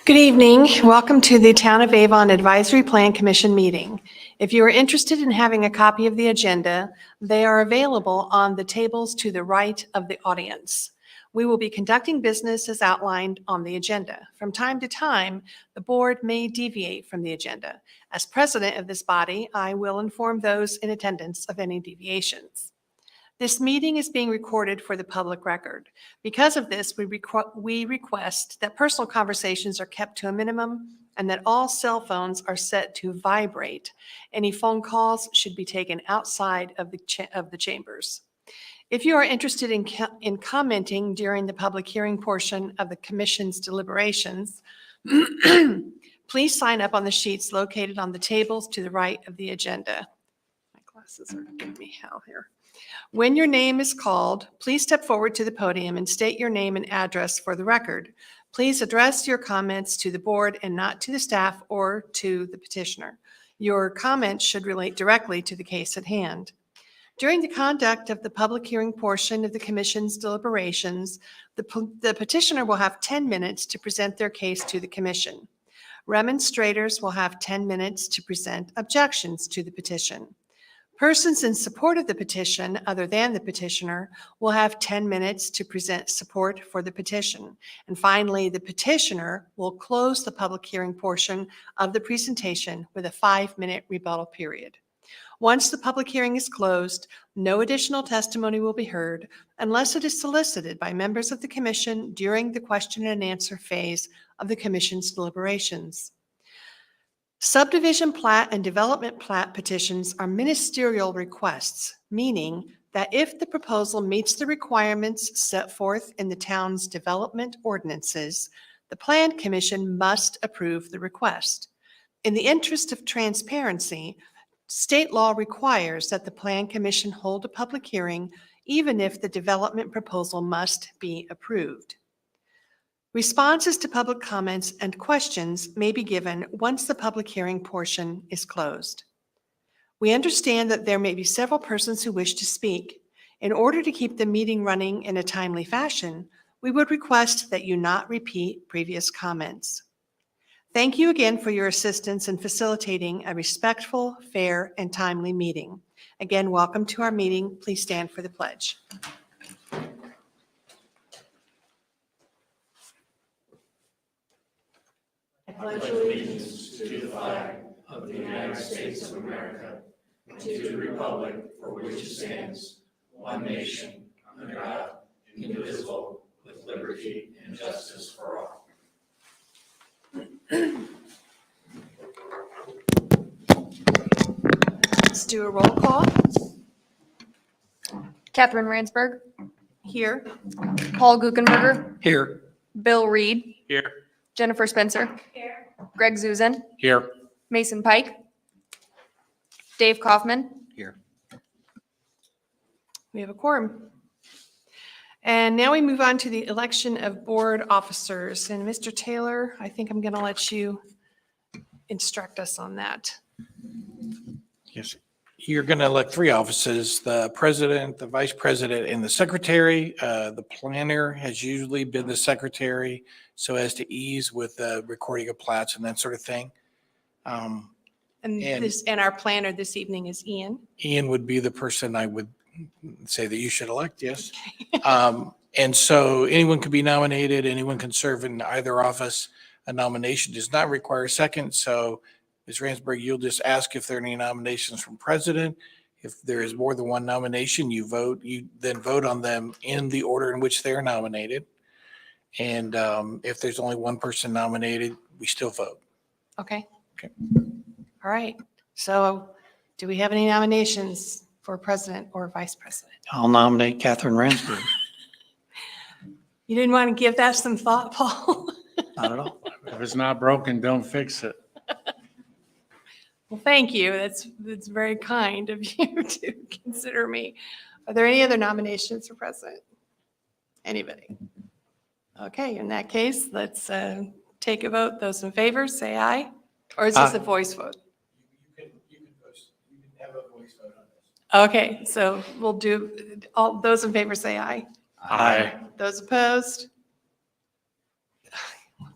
Good evening. Welcome to the Town of Avon Advisory Plan Commission meeting. If you are interested in having a copy of the agenda, they are available on the tables to the right of the audience. We will be conducting business as outlined on the agenda. From time to time, the board may deviate from the agenda. As president of this body, I will inform those in attendance of any deviations. This meeting is being recorded for the public record. Because of this, we request that personal conversations are kept to a minimum and that all cell phones are set to vibrate. Any phone calls should be taken outside of the chambers. If you are interested in commenting during the public hearing portion of the Commission's deliberations, please sign up on the sheets located on the tables to the right of the agenda. My glasses are giving me hell here. When your name is called, please step forward to the podium and state your name and address for the record. Please address your comments to the board and not to the staff or to the petitioner. Your comments should relate directly to the case at hand. During the conduct of the public hearing portion of the Commission's deliberations, the petitioner will have 10 minutes to present their case to the Commission. Remonstrators will have 10 minutes to present objections to the petition. Persons in support of the petition, other than the petitioner, will have 10 minutes to present support for the petition. And finally, the petitioner will close the public hearing portion of the presentation with a 5-minute rebuttal period. Once the public hearing is closed, no additional testimony will be heard unless it is solicited by members of the Commission during the question and answer phase of the Commission's deliberations. Subdivision plat and development plat petitions are ministerial requests, meaning that if the proposal meets the requirements set forth in the town's development ordinances, the Plan Commission must approve the request. In the interest of transparency, state law requires that the Plan Commission hold a public hearing even if the development proposal must be approved. Responses to public comments and questions may be given once the public hearing portion is closed. We understand that there may be several persons who wish to speak. In order to keep the meeting running in a timely fashion, we would request that you not repeat previous comments. Thank you again for your assistance in facilitating a respectful, fair, and timely meeting. Again, welcome to our meeting. Please stand for the pledge. I pledge allegiance to the flag of the United States of America and to the republic for which it stands, one nation, under God, indivisible, with liberty and justice for all. Let's do a roll call. Catherine Ransberg. Here. Paul Guckenberger. Here. Bill Reed. Here. Jennifer Spencer. Here. Greg Zuzan. Here. Mason Pike. Dave Kaufman. Here. We have a quorum. And now we move on to the election of board officers. And Mr. Taylor, I think I'm going to let you instruct us on that. Yes. You're going to elect 3 offices, the president, the vice president, and the secretary. The planner has usually been the secretary so as to ease with the recording of plats and that sort of thing. And our planner this evening is Ian. Ian would be the person I would say that you should elect, yes. And so anyone can be nominated, anyone can serve in either office. A nomination does not require a second, so Ms. Ransberg, you'll just ask if there are any nominations from president. If there is more than one nomination, you then vote on them in the order in which they're nominated. And if there's only one person nominated, we still vote. Okay. Okay. All right. So do we have any nominations for president or vice president? I'll nominate Catherine Ransberg. You didn't want to give that some thought, Paul? Not at all. If it's not broken, don't fix it. Well, thank you. That's very kind of you to consider me. Are there any other nominations for president? Anybody? Okay, in that case, let's take a vote. Those in favor, say aye. Or is this a voice vote? You can have a voice vote on this. Okay, so we'll do, all those in favor say aye. Aye. Those opposed?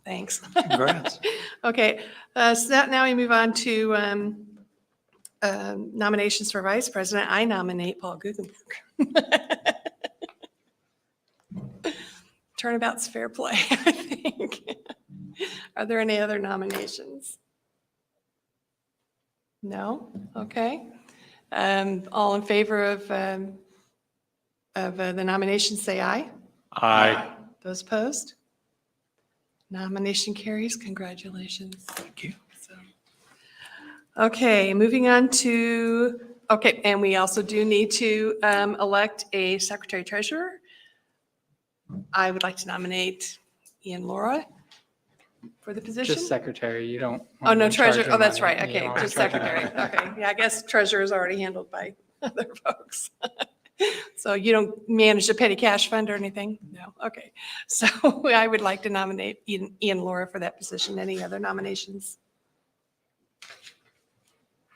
Thanks. Congrats. Okay, so now we move on to nominations for vice president. I nominate Paul Guggenberg. Turnabout's fair play, I think. Are there any other nominations? No? Okay. All in favor of the nomination, say aye. Aye. Those opposed? Nomination carries. Congratulations. Thank you. So, okay, moving on to, okay, and we also do need to elect a secretary treasurer. I would like to nominate Ian Laura for the position. Just secretary, you don't. Oh, no, want to charge treasurer. her Oh, that's money. right. You Okay, don't just charge her secretary. money. Okay, yeah, I guess treasurer is already handled by other folks. So you don't manage the petty cash fund or anything? No, okay. So I would like to nominate Ian Laura for that position. Any other nominations?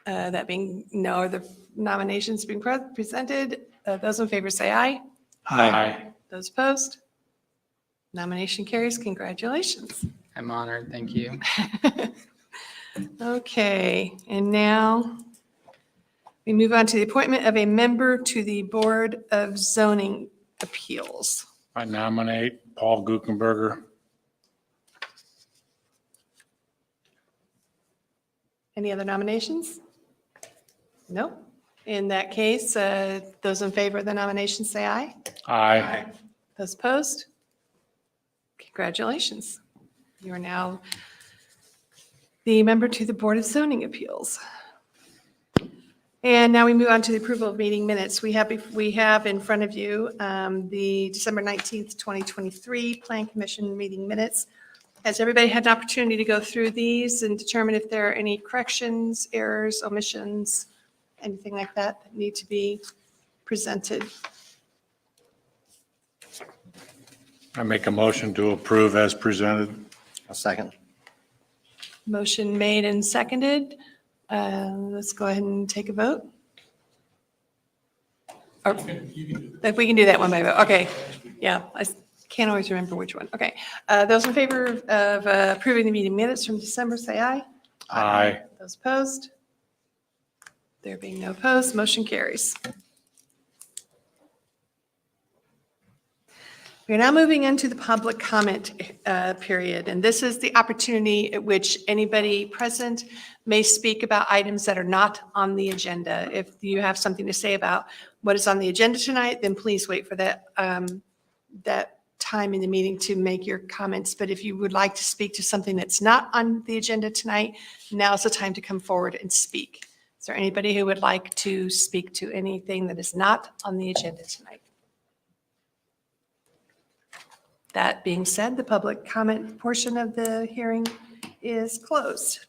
That being no other nominations being presented, those in favor say aye. Aye. Those opposed? Nomination carries. Congratulations. I'm honored, thank you. Okay, and now we move on to the appointment of a member to the Board of Zoning Appeals. I nominate Paul Guckenberger. Any other nominations? No? In that case, those in favor of the nomination say aye. Aye. Those opposed? Congratulations. You are now the member to the Board of Zoning Appeals. And now we move on to the approval of meeting minutes. We have in front of you the December 19th, 2023 Plan Commission meeting minutes. Has everybody had an opportunity to go through these and determine if there are any corrections, errors, omissions, anything like that that need to be presented? I make a motion to approve as presented. A second. Motion made and seconded. Let's go ahead and take a vote. Or, if we can do that one by vote. Okay. Yeah, I can't always remember which one. Okay. Those in favor of approving the meeting minutes from December, say aye. Aye. Those opposed? There being no opposed, motion carries. We are now moving into the public comment period, and this is the opportunity at which anybody present may speak about items that are not on the agenda. If you have something to say about what is on the agenda tonight, then please wait for that, that time in the meeting to make your comments. But if you would like to speak to something that's not on the agenda tonight, now's the time to come forward and speak. Is there anybody who would like to speak to anything that is not on the agenda tonight? That being said, the public comment portion of the hearing is closed.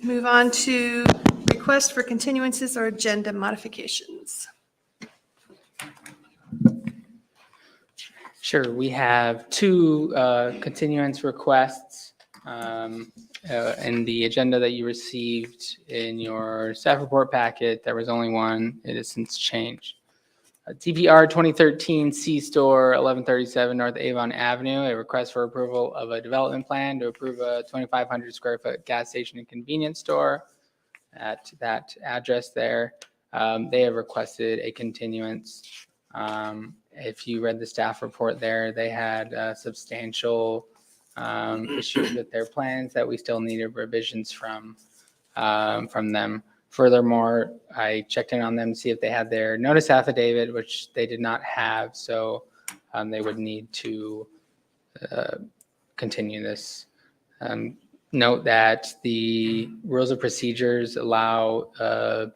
Move on to request for continuances or agenda modifications. Sure, we have two continuance requests in the agenda that you received in your staff report packet. There was only one. It has since changed. TPR 2013 C-Store 1137 North Avon Avenue, a request for approval of a development plan to approve a 2,500 square foot gas station and convenience store at that address there. They have requested a continuance. If you read the staff report there, they had substantial issues with their plans that we still needed revisions from them. Furthermore, I checked in on them to see if they had their notice affidavit, which they did not have, so they would need to continue this. Note that the rules of procedures allow a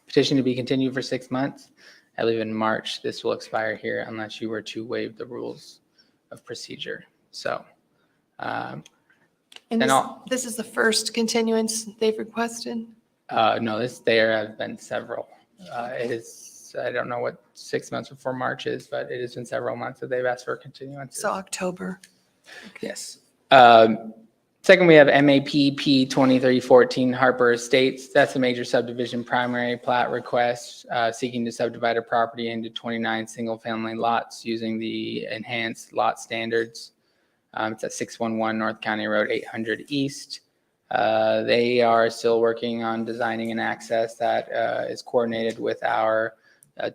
petition to be continued for 6 months. I believe in March, this will expire here unless you were to waive the rules of procedure. So, And And I'll- this is the first continuance they've requested? no, there have been several. It is, I don't know what 6 months before March is, but it has been several months that they've asked for continuance. So October. Yes. Second, we have MAPP 2314 Harper Estates. That's a major subdivision primary plat request seeking to subdivide a property into 29 single-family lots using the enhanced lot standards. It's at 611 North County Road 800 East. They are still working on designing an access that is coordinated with our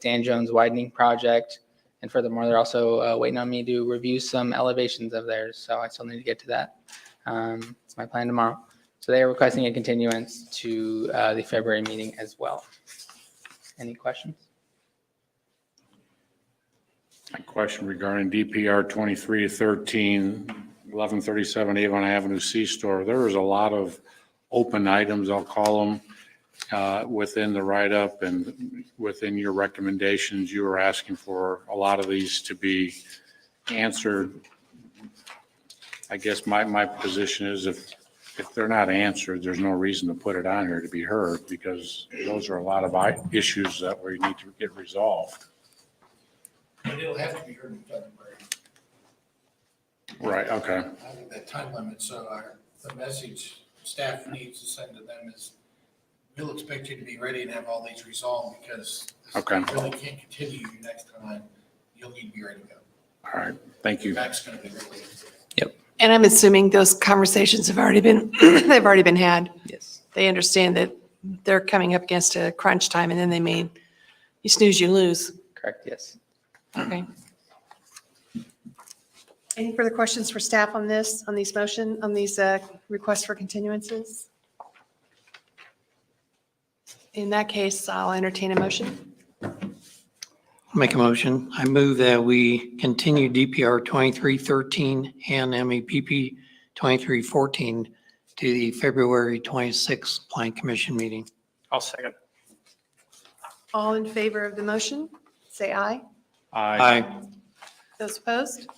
Dan Jones widening project. And furthermore, they're also waiting on me to review some elevations of theirs, so I still need to get to that. It's my plan tomorrow. So they are requesting a continuance to the February meeting as well. Any questions? A question regarding DPR 2313, 1137 Avon Avenue C-Store. There was a lot of open items, I'll call them, within the write-up and within your recommendations. You were asking for a lot of these to be answered. I guess my position is if they're not answered, there's no reason to put it on here to be heard, because those are a lot of issues that we need to get resolved. But it'll have to be heard in February. Right, okay. I think that time limit, so the message staff needs to send to them is, we'll expect you to be ready and have all these resolved, because this Okay. really can't continue next time. You'll need to be ready to go. All right, thank you. Back's gonna be really. And I'm assuming those conversations have already been, they've already been had. Yes. They understand that they're coming up against a crunch time, and then they may, you snooze, you lose. Correct, yes. Okay. Any further questions for staff on this, on these requests for continuances? In that case, I'll entertain a motion. Make a motion. I move that we continue DPR 2313 and MAPP 2314 to the February 26th Plan Commission meeting. I'll second. All in favor of the motion, say aye. Aye. Those opposed?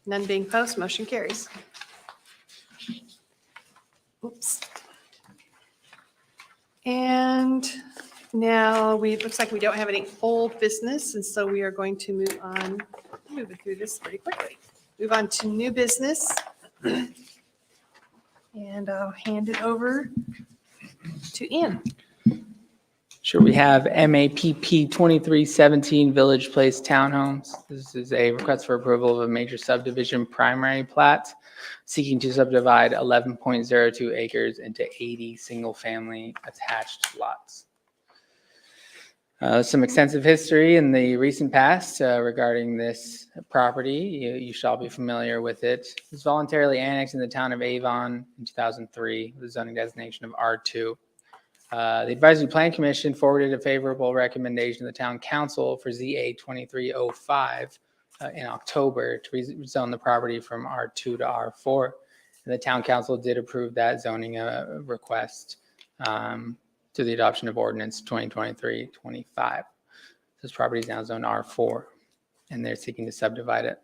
None being opposed, motion carries. Oops. And now looks like we don't have any old business, and so we are going to move on, moving through this pretty quickly. Move on to new business. And I'll hand it over to Ian. Sure, we have MAPP 2317 Village Place Townhomes. This is a request for approval of a major subdivision primary plat seeking to subdivide 11.02 acres into 80 single-family attached lots. Some extensive history in the recent past regarding this property. You shall be familiar with it. It was voluntarily annexed in the town of Avon in 2003 with a zoning designation of R2. The Advisory Plan Commission forwarded a favorable recommendation to the Town Council for ZA 2305 in October to rezone the property from R2 to R4. And the Town Council did approve that zoning request to the adoption of ordinance 2023-25. This property is now zoned R4, and they're seeking to subdivide it.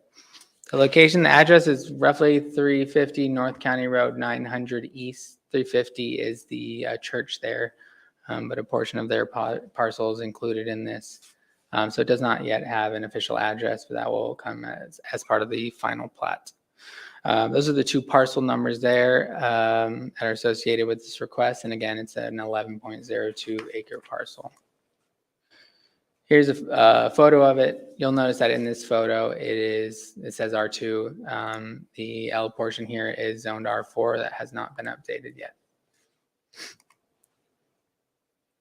The location, the address is roughly 350 North County Road 900 East. 350 is the church there, but a portion of their parcel is included in this. So it does not yet have an official address, but that will come as part of the final plat. Those are the two parcel numbers there that are associated with this request. And again, it's an 11.02 acre parcel. Here's a photo of it. You'll notice that in this photo, it says R2. The L portion here is zoned R4. That has not been updated yet.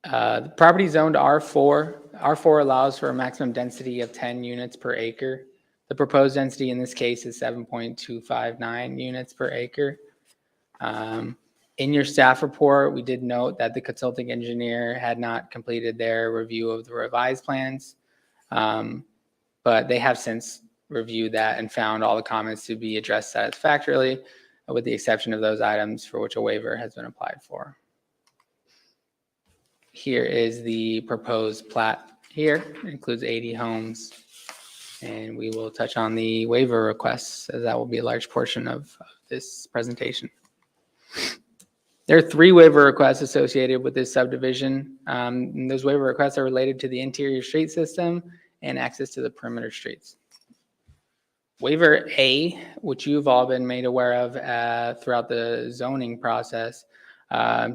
The property zoned R4. R4 allows for a maximum density of 10 units per acre. The proposed density in this case is 7.259 units per acre. In your staff report, we did note that the consulting engineer had not completed their review of the revised plans, but they have since reviewed that and found all the comments to be addressed satisfactorily, with the exception of those items for which a waiver has been applied for. Here is the proposed plat here. It includes 80 homes, and we will touch on the waiver requests, as that will be a large portion of this presentation. There are 3 waiver requests associated with this subdivision. And those waiver requests are related to the interior street system and access to the perimeter streets. Waiver A, which you've all been made aware of throughout the zoning process,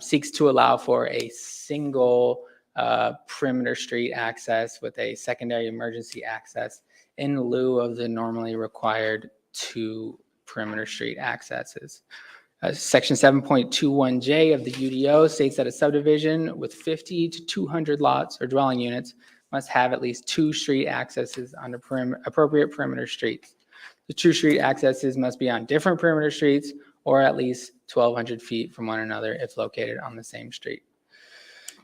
seeks to allow for a single perimeter street access with a secondary emergency access in lieu of the normally required 2 perimeter street accesses. Section 7.21J of the UDO states that a subdivision with 50 to 200 lots or dwelling units must have at least 2 street accesses on appropriate perimeter streets. The 2 street accesses must be on different perimeter streets or at least 1,200 feet from one another if located on the same street.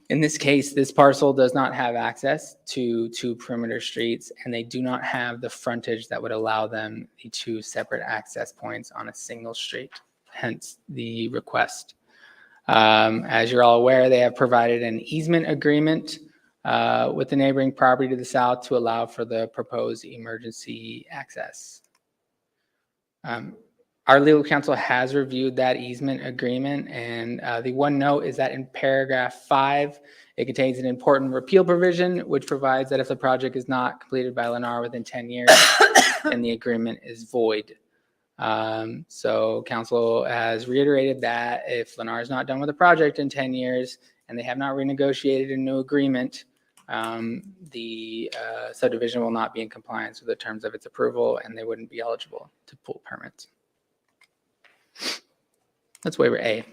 In this case, this parcel does not have access to 2 perimeter streets, and they do not have the frontage that would allow them the 2 separate access points on a single street, hence the request. As you're all aware, they have provided an easement agreement with the neighboring property to the south to allow for the proposed emergency access. Our legal counsel has reviewed that easement agreement, and the one note is that in paragraph 5, it contains an important repeal provision, which provides that if the project is not completed by Lennar within 10 years, then the agreement is void. So council has reiterated that if Lennar is not done with the project in 10 years and they have not renegotiated a new agreement, the subdivision will not be in compliance with the terms of its approval, and they wouldn't be eligible to pull permits. That's waiver A.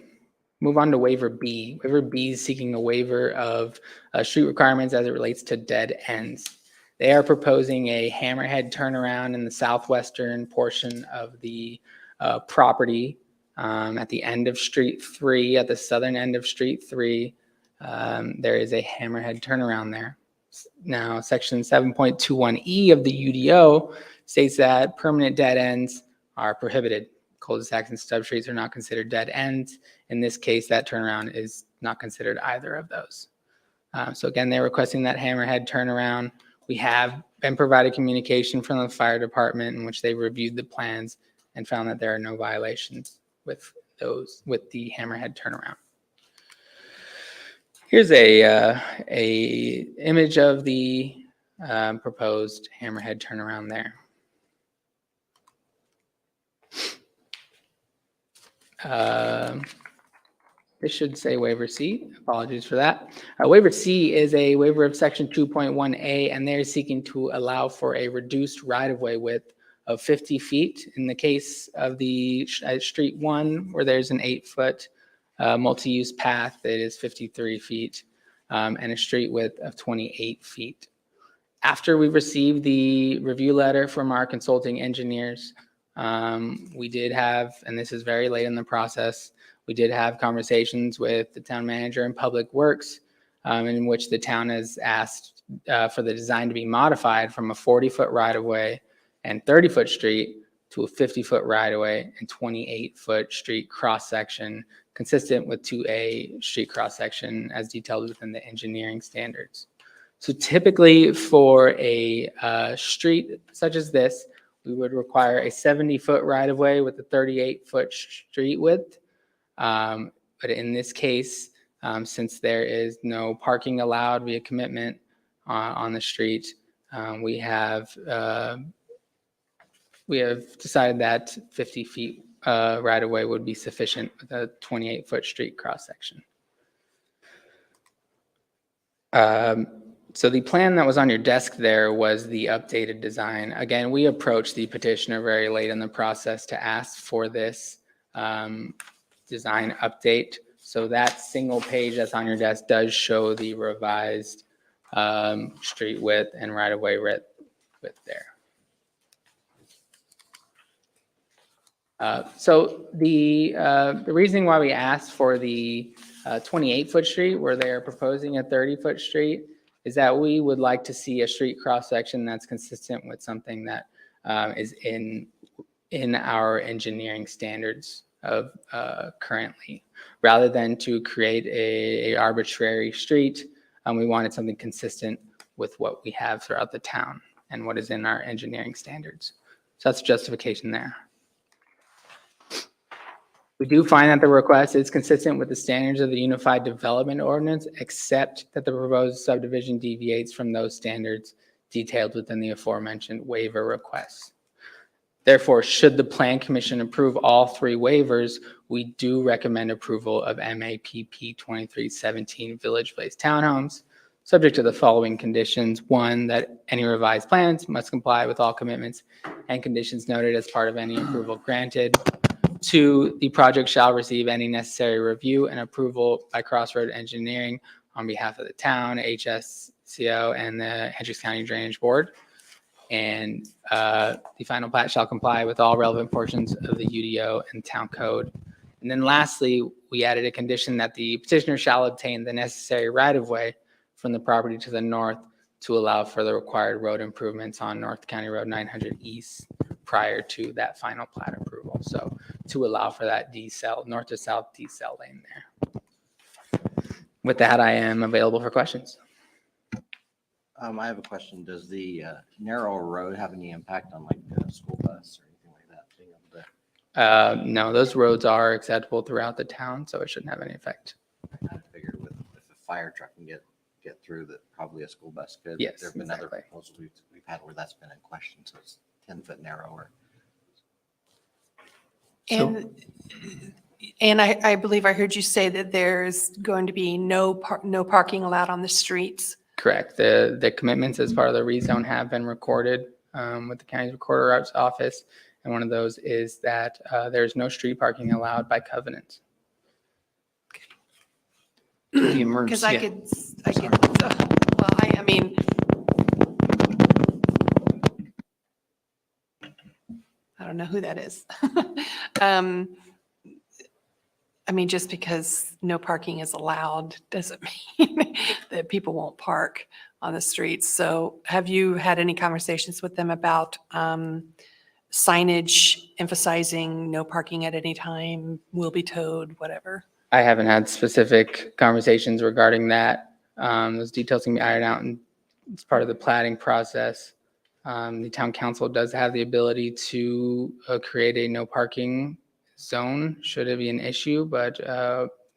Move on to waiver B. Waiver B is seeking a waiver of street requirements as it relates to dead ends. They are proposing a hammerhead turnaround in the southwestern portion of the property at the end of Street 3, at the southern end of Street 3. There is a hammerhead turnaround there. Now, section 7.21E of the UDO states that permanent dead ends are prohibited. Cul-de-sacs and stub streets are not considered dead ends. In this case, that turnaround is not considered either of those. So again, they're requesting that hammerhead turnaround. We have been provided communication from the fire department in which they reviewed the plans and found that there are no violations with the hammerhead turnaround. Here's a image of the proposed hammerhead turnaround there. This should say waiver C. Apologies for that. Waiver C is a waiver of section 2.1A, and they're seeking to allow for a reduced right-of-way width of 50 feet. In the case of the Street 1, where there's an 8-foot multi-use path, it is 53 feet, and a street width of 28 feet. After we received the review letter from our consulting engineers, we did have, and this is very late in the process, we did have conversations with the town manager and public works in which the town has asked for the design to be modified from a 40-foot right-of-way and 30-foot street to a 50-foot right-of-way and 28-foot street cross-section consistent with 2A street cross-section as detailed within the engineering standards. So typically for a street such as this, we would require a 70-foot right-of-way with a 38-foot street width. But in this case, since there is no parking allowed via commitment on the street, we have decided that 50 feet right-of-way would be sufficient with a 28-foot street cross-section. So the plan that was on your desk there was the updated design. Again, we approached the petitioner very late in the process to ask for this design update. So that single page that's on your desk does show the revised street width and right-of-way width there. So the reasoning why we asked for the 28-foot street where they're proposing a 30-foot street is that we would like to see a street cross-section that's consistent with something that is in our engineering standards of currently, rather than to create a arbitrary street. We wanted something consistent with what we have throughout the town and what is in our engineering standards. So that's justification there. We do find that the request is consistent with the standards of the Unified Development Ordinance, except that the proposed subdivision deviates from those standards detailed within the aforementioned waiver requests. Therefore, should the Plan Commission approve all three waivers, we do recommend approval of MAPP 2317 Village Place Townhomes, subject to the following conditions. One, that any revised plans must comply with all commitments and conditions noted as part of any approval granted. Two, the project shall receive any necessary review and approval by Crossroad Engineering on behalf of the town, HSCO, and the Hendricks County Drainage Board. And the final plat shall comply with all relevant portions of the UDO and town code. And then lastly, we added a condition that the petitioner shall obtain the necessary right-of-way from the property to the north to allow for the required road improvements on North County Road 900 East prior to that final plat approval. So to allow for that decel, north to south decel lane there. With that, I am available for questions. I have a question. Does the narrow road have any impact on like a school bus or anything like that? Being able to, No, those roads are acceptable throughout the town, so it shouldn't have any effect. I kind of figured with if a fire truck can get through, that probably a school bus could. Yes, There've been other exactly. proposals we've had where that's been in question, so it's 10-foot narrower. And I believe I heard you say that there's going to be no parking allowed on the streets. Correct. The commitments as part of the rezone have been recorded with the county recorder's office. And one of those is that there's no street parking allowed by covenant. The Because emergency, well, I mean, I don't know who that is. I mean, just because no parking is allowed doesn't mean that people won't park on the streets. So have you had any conversations with them about signage emphasizing no parking at any time, will be towed, whatever? I haven't had specific conversations regarding that. Those details can be ironed out and it's part of the platting process. The town council does have the ability to create a no parking zone should it be an issue, but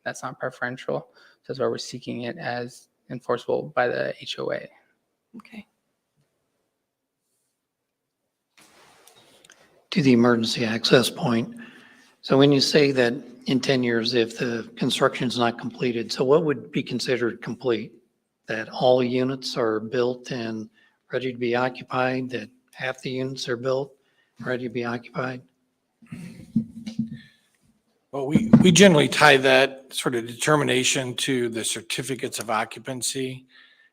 that's not preferential. So that's why we're seeking it as enforceable by the HOA. Okay. to the emergency access point. So when you say that in 10 years, if the construction is not completed, so what would be considered complete? That all units are built and ready to be occupied, that half the units are built, ready to be occupied? Well, we generally tie that sort of determination to the certificates of occupancy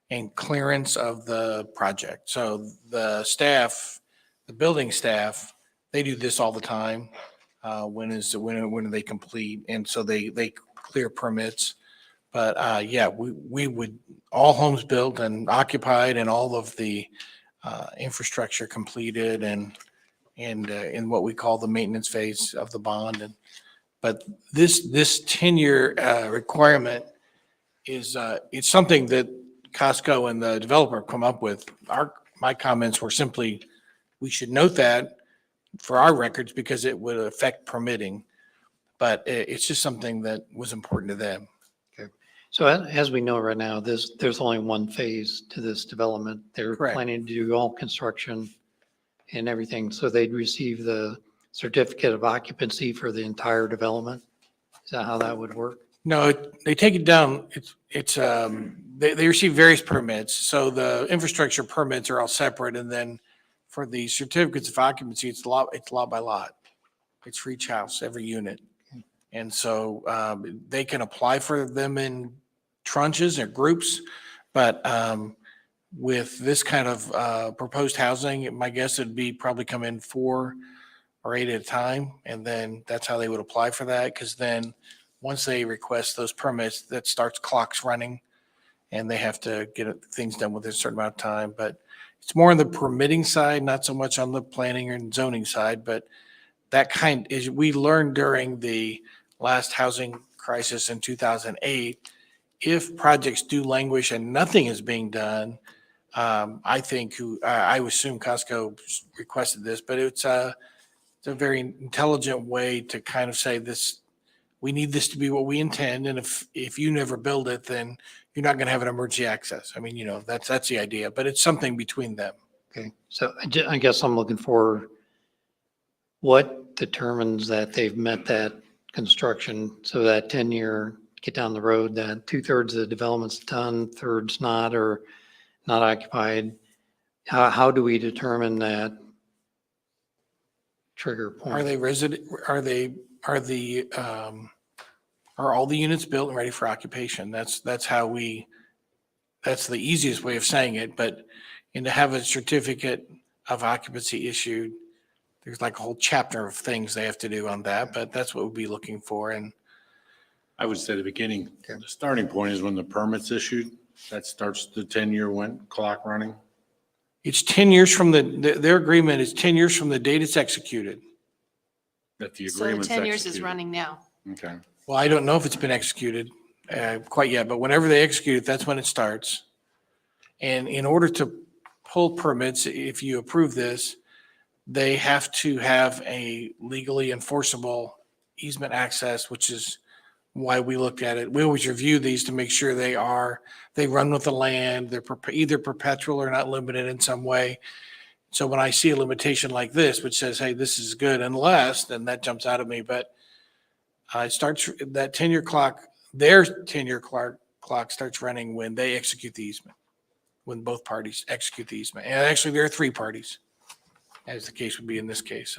and clearance of the project. So the staff, the building staff, they do this all the time. When are they complete? And so they clear permits. But yeah, we would, all homes built and occupied and all of the infrastructure completed and in what we call the maintenance phase of the bond. But this 10-year requirement is, it's something that Costco and the developer come up with. My comments were simply, we should note that for our records because it would affect permitting. But it's just something that was important to them. So as we know right now, there's only one phase to this development. They're Correct. planning to do all construction and everything. So they'd receive the certificate of occupancy for the entire development. Is that how that would work? No, they take it down. They receive various permits. So the infrastructure permits are all separate. And then for the certificates of occupancy, it's lot by lot. It's for each house, every unit. And so they can apply for them in tranches or groups. But with this kind of proposed housing, my guess would be probably come in 4 or 8 at a time. And then that's how they would apply for that. Because then once they request those permits, that starts clocks running and they have to get things done within a certain amount of time. But it's more on the permitting side, not so much on the planning and zoning side. But that kind is, we learned during the last housing crisis in 2008, if projects do languish and nothing is being done, I think I assume Costco requested this, but it's a very intelligent way to kind of say this, we need this to be what we intend. And if you never build it, then you're not going to have an emergency access. I mean, that's the idea, but it's something between them. Okay, so I guess I'm looking for what determines that they've met that construction? So that 10-year, get down the road, that 2/3 of the development's done, third's not, or not occupied. How do we determine that trigger point? Are they resident, are all the units built and ready for occupation? That's the easiest way of saying it, but to have a certificate of occupancy issued, there's like a whole chapter of things they have to do on that, but that's what we'll be looking for. And I would say the beginning, the starting point is when the permit's issued. That starts the 10-year clock running. it's 10 years from their agreement is 10 years from the date it's executed. That the So the agreement's 10 years is executed. running now. Okay. Well, I don't know if it's been executed quite yet, but whenever they execute it, that's when it starts. And in order to pull permits, if you approve this, they have to have a legally enforceable easement access, which is why we looked at it. We always review these to make sure they run with the land, they're either perpetual or not limited in some way. So when I see a limitation like this, which says, hey, this is good unless, then that jumps out at me. But it starts, that 10-year clock, their 10-year clock starts running when they execute the easement, when both parties execute the easement. And actually, there are 3 parties, as the case would be in this case.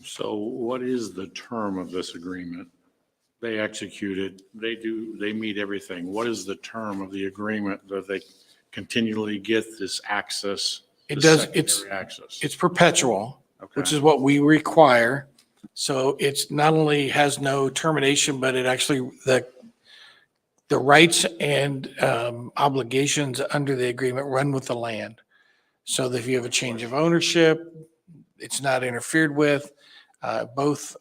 So what is the term of this agreement? They execute it, they meet everything. What is the term of the agreement that they continually get this access? It this does, secondary access? it's perpetual, which Okay. is what we require. So it's not only has no termination, but it actually, the rights and obligations under the agreement run with the land. So that if you have a change of ownership, it's not interfered with. Both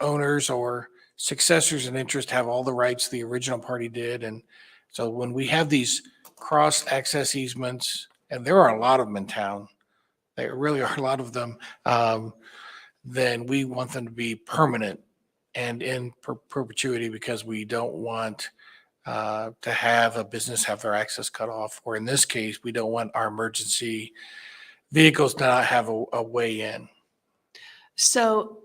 owners or successors in interest have all the rights the original party did. And so when we have these cross access easements, and there are a lot of them in town, there really are a lot of them, then we want them to be permanent and in perpetuity, because we don't want to have a business have their access cut off. Or in this case, we don't want our emergency vehicles to not have a way in. So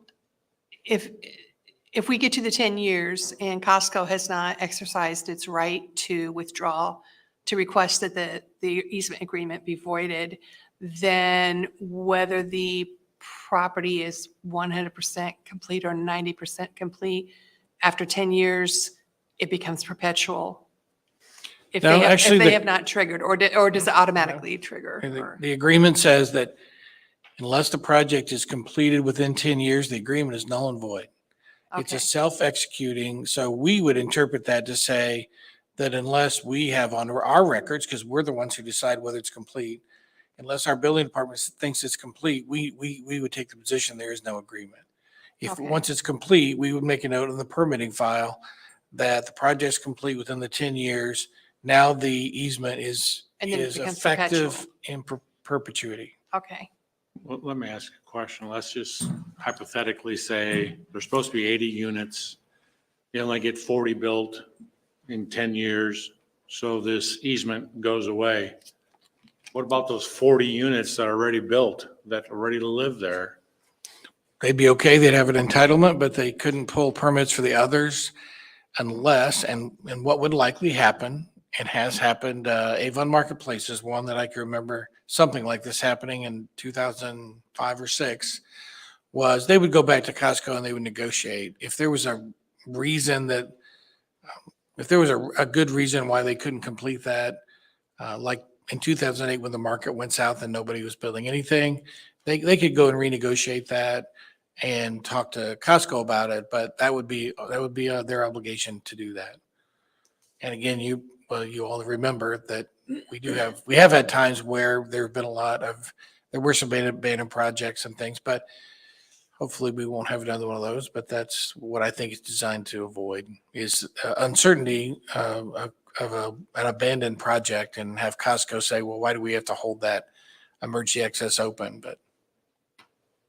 if we get to the 10 years and Costco has not exercised its right to withdraw, to request that the easement agreement be voided, then whether the property is 100% complete or 90% complete, after 10 years, it becomes perpetual. If No, they have, actually, if they the- have not triggered, or does it automatically trigger? And or- the agreement says that unless the project is completed within 10 years, the agreement is null and void. It's a Okay. self-executing, so we would interpret that to say that unless we have on our records, because we're the ones who decide whether it's complete, unless our building department thinks it's complete, we would take the position there is no agreement. If, Okay. once it's complete, we would make a note in the permitting file that the project's complete within the 10 years. Now the easement is And then it becomes effective perpetual. in perpetuity. Okay. Well, let me ask a question. Let's just hypothetically say there's supposed to be 80 units. You only get 40 built in 10 years, so this easement goes away. What about those 40 units that are already built, that already live there? They'd be okay, they'd have an entitlement, but they couldn't pull permits for the others unless, and what would likely happen, and has happened, Avon Marketplace is one that I can remember something like this happening in 2005 or 6, was they would go back to Costco and they would negotiate. If there was a reason that, if there was a good reason why they couldn't complete that, like in 2008 when the market went south and nobody was building anything, they could go and renegotiate that and talk to Costco about it, but that would be their obligation to do that. And again, you all remember that we have had times where there have been there were some abandoned projects and things, but hopefully we won't have another one of those. But that's what I think it's designed to avoid, is uncertainty of an abandoned project, and have Costco say, well, why do we have to hold that emergency access open? But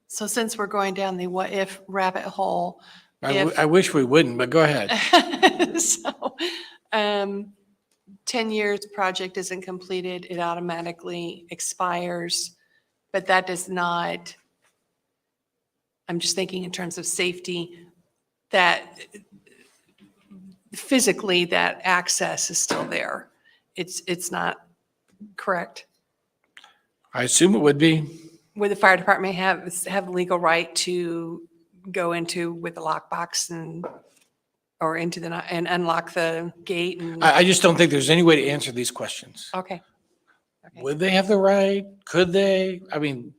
So since we're going down the what if rabbit hole, I wish we wouldn't, but go ahead. so 10 years project isn't completed, it automatically expires, but that does not I'm just thinking in terms of safety, that physically that access is still there. It's not correct. I assume it would be. Would the fire department have legal right to go into with a lockbox or into and unlock the gate and, I just don't think there's any way to answer these questions. okay. Okay. Would they have the right? Could they? I mean,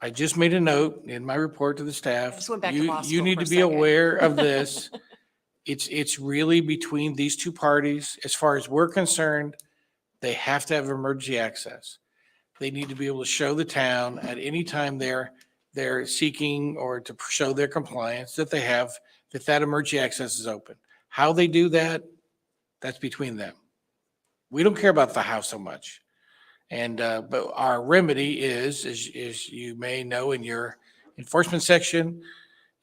I just made a note in my report to the staff. Just went back to law You school need for to a be second. aware of this. It's really between these two parties. As far as we're concerned, they have to have emergency access. They need to be able to show the town at any time they're seeking or to show their compliance that that emergency access is open. How they do that, that's between them. We don't care about the house so much. And, but our remedy is, as you may know in your enforcement section,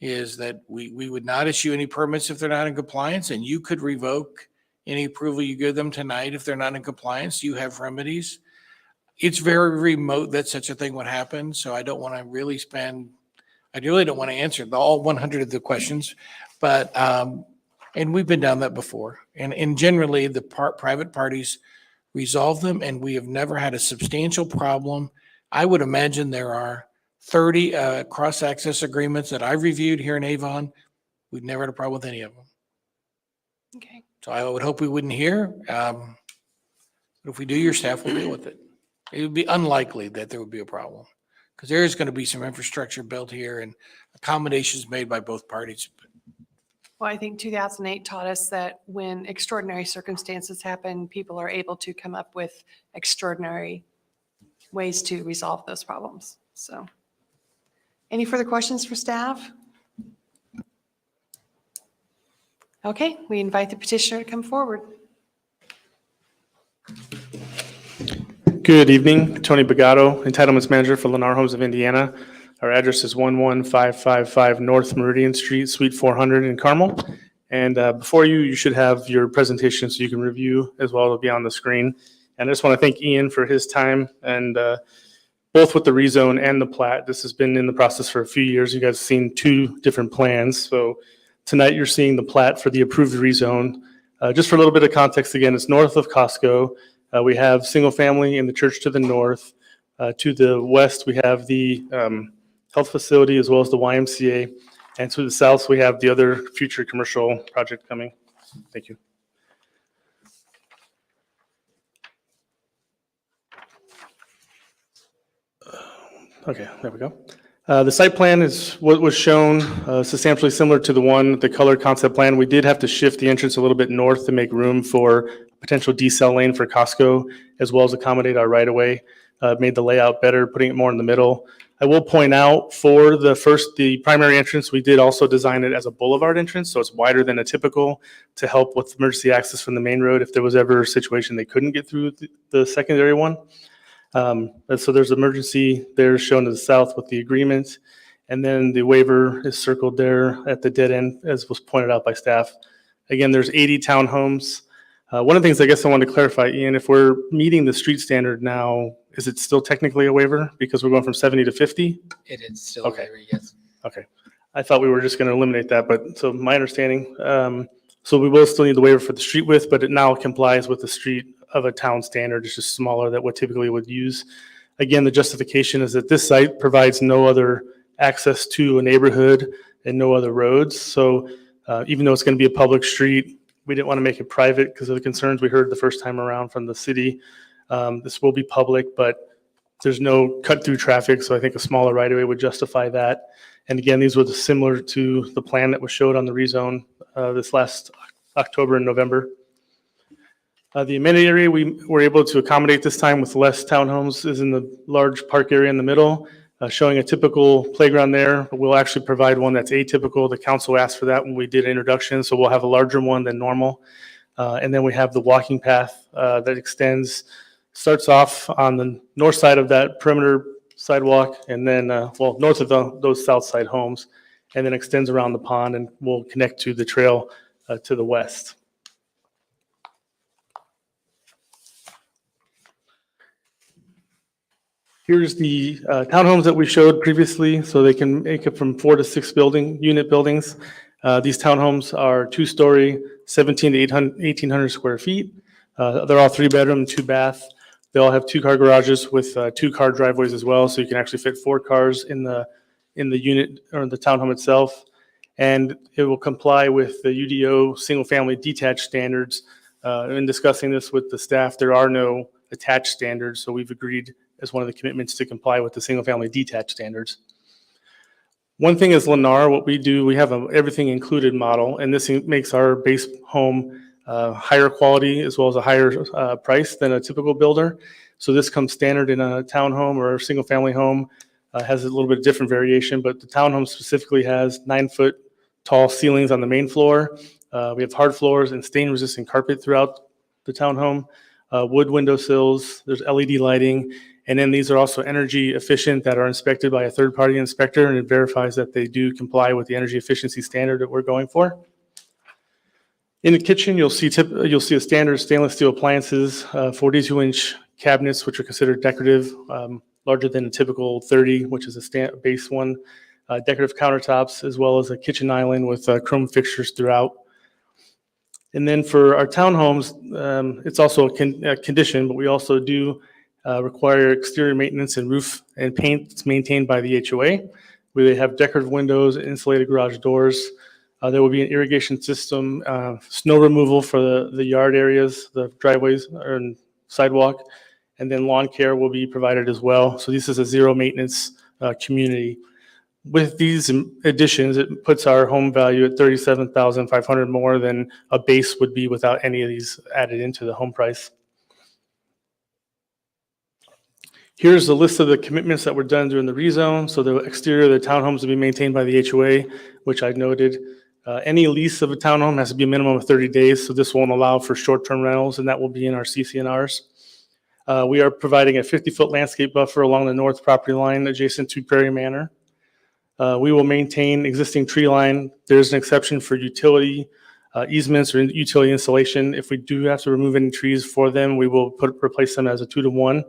is that we would not issue any permits if they're not in compliance, and you could revoke any approval you give them tonight if they're not in compliance. You have remedies. It's very remote that such a thing would happen, so I don't want to really I really don't want to answer all 100 of the questions, but, and we've been down that before. And generally, the private parties resolve them, and we have never had a substantial problem. I would imagine there are 30 cross-access agreements that I've reviewed here in Avon. We've never had a problem with any of them. Okay. So I would hope we wouldn't hear. But if we do, your staff will deal with it. It would be unlikely that there would be a problem because there is going to be some infrastructure built here and accommodations made by both parties. Well, I think 2008 taught us that when extraordinary circumstances happen, people are able to come up with extraordinary ways to resolve those problems. So, any further questions for staff? Okay, we invite the petitioner to come forward. Good evening, Tony Bagato, Entitlements Manager for Lennar Homes of Indiana. Our address is 11555 North Meridian Street, Suite 400 in Carmel. And before you should have your presentation so you can review as well. It'll be on the screen. And I just want to thank Ian for his time and both with the rezone and the plat. This has been in the process for a few years. You guys have seen two different plans. So tonight you're seeing the plat for the approved rezone. Just for a little bit of context, again, it's north of Costco. We have single family in the church to the north. To the west, we have the health facility as well as the YMCA. And to the south, we have the other future commercial project coming. Thank you. Okay, there we go. The site plan is what was shown, substantially similar to the color concept plan. We did have to shift the entrance a little bit north to make room for potential decel lane for Costco, as well as accommodate our right-of-way. Made the layout better, putting it more in the middle. I will point out for the primary entrance, we did also design it as a boulevard entrance, so it's wider than a typical to help with emergency access from the main road if there was ever a situation they couldn't get through the secondary one. And so there's emergency there shown to the south with the agreement. And then the waiver is circled there at the dead end, as was pointed out by staff. Again, there's 80 townhomes. One of the things I guess I wanted to clarify, Ian, if we're meeting the street standard now, is it still technically a waiver because we're going from 70 to 50? It is still Okay. there, yes. Okay. I thought we were just going to eliminate that, but so my understanding, so we will still need the waiver for the street width, but it now complies with the street of a town standard. It's just smaller than what typically would use. Again, the justification is that this site provides no other access to a neighborhood and no other roads. So even though it's going to be a public street, we didn't want to make it private because of the concerns we heard the first time around from the city. This will be public, but there's no cut through traffic. So I think a smaller right of way would justify that. And again, these were similar to the plan that was showed on the rezone this last October and November. The amenity area we were able to accommodate this time with less townhomes is in the large park area in the middle, showing a typical playground there. We'll actually provide one that's atypical. The council asked for that when we did introduction, so we'll have a larger one than normal. And then we have the walking path that extends, starts off on the north side of that perimeter sidewalk, and then, well, north of those south side homes, and then extends around the pond and will connect to the trail to the west. Here's the townhomes that we showed previously, so they can make it from 4 to 6 unit buildings. These townhomes are 2-story, 17 to 1,800 square feet. They're all 3-bedroom, 2-bath. They all have 2-car garages with 2-car driveways as well, so you can actually fit 4 cars in the unit or the townhome itself. And it will comply with the UDO single-family detached standards. In discussing this with the staff, there are no attached standards, so we've agreed as one of the commitments to comply with the single-family detached standards. One thing is Lennar, what we do, we have a everything included model, and this makes our base home higher quality as well as a higher price than a typical builder. So this comes standard in a townhome or a single-family home. Has a little bit of different variation, but the townhome specifically has 9-foot tall ceilings on the main floor. We have hard floors and stain-resistant carpet throughout the townhome. Wood windowsills, there's LED lighting, and then these are also energy efficient that are inspected by a third-party inspector, and it verifies that they do comply with the energy efficiency standard that we're going for. In the kitchen, you'll see a standard stainless steel appliances, 42-inch cabinets, which are considered decorative, larger than a typical 30, which is a base one. Decorative countertops, as well as a kitchen island with chrome fixtures throughout. And then for our townhomes, it's also a condition, but we also do require exterior maintenance and roof and paint that's maintained by the HOA. We have decorative windows, insulated garage doors. There will be an irrigation system, snow removal for the yard areas, the driveways and sidewalk, and then lawn care will be provided as well. So this is a zero maintenance community. With these additions, it puts our home value at $37,500 more than a base would be without any of these added into the home price. Here's a list of the commitments that were done during the rezone. So the exterior of the townhomes will be maintained by the HOA, which I noted. Any lease of a townhome has to be a minimum of 30 days, so this won't allow for short-term rentals, and that will be in our CC&Rs. We are providing a 50-foot landscape buffer along the north property line adjacent to Prairie Manor. We will maintain existing tree line. There's an exception for utility easements or utility installation. If we do have to remove any trees for them, we will replace them as a 2-to-1.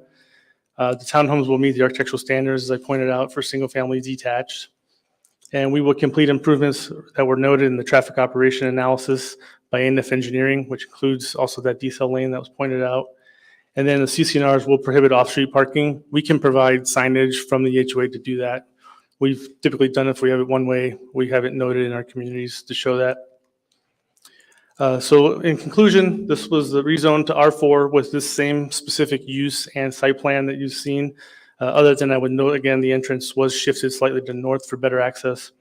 The townhomes will meet the architectural standards, as I pointed out, for single-family detached. And we will complete improvements that were noted in the traffic operation analysis by NF Engineering, which includes also that decel lane that was pointed out. And then the CC&Rs will prohibit off-street parking. We can provide signage from the HOA to do that. We've typically done it if we have it one way. We have it noted in our communities to show that. So in conclusion, this was the rezone to R4 with this same specific use and site plan that you've seen. Other than I would note again, the entrance was shifted slightly to north for better access.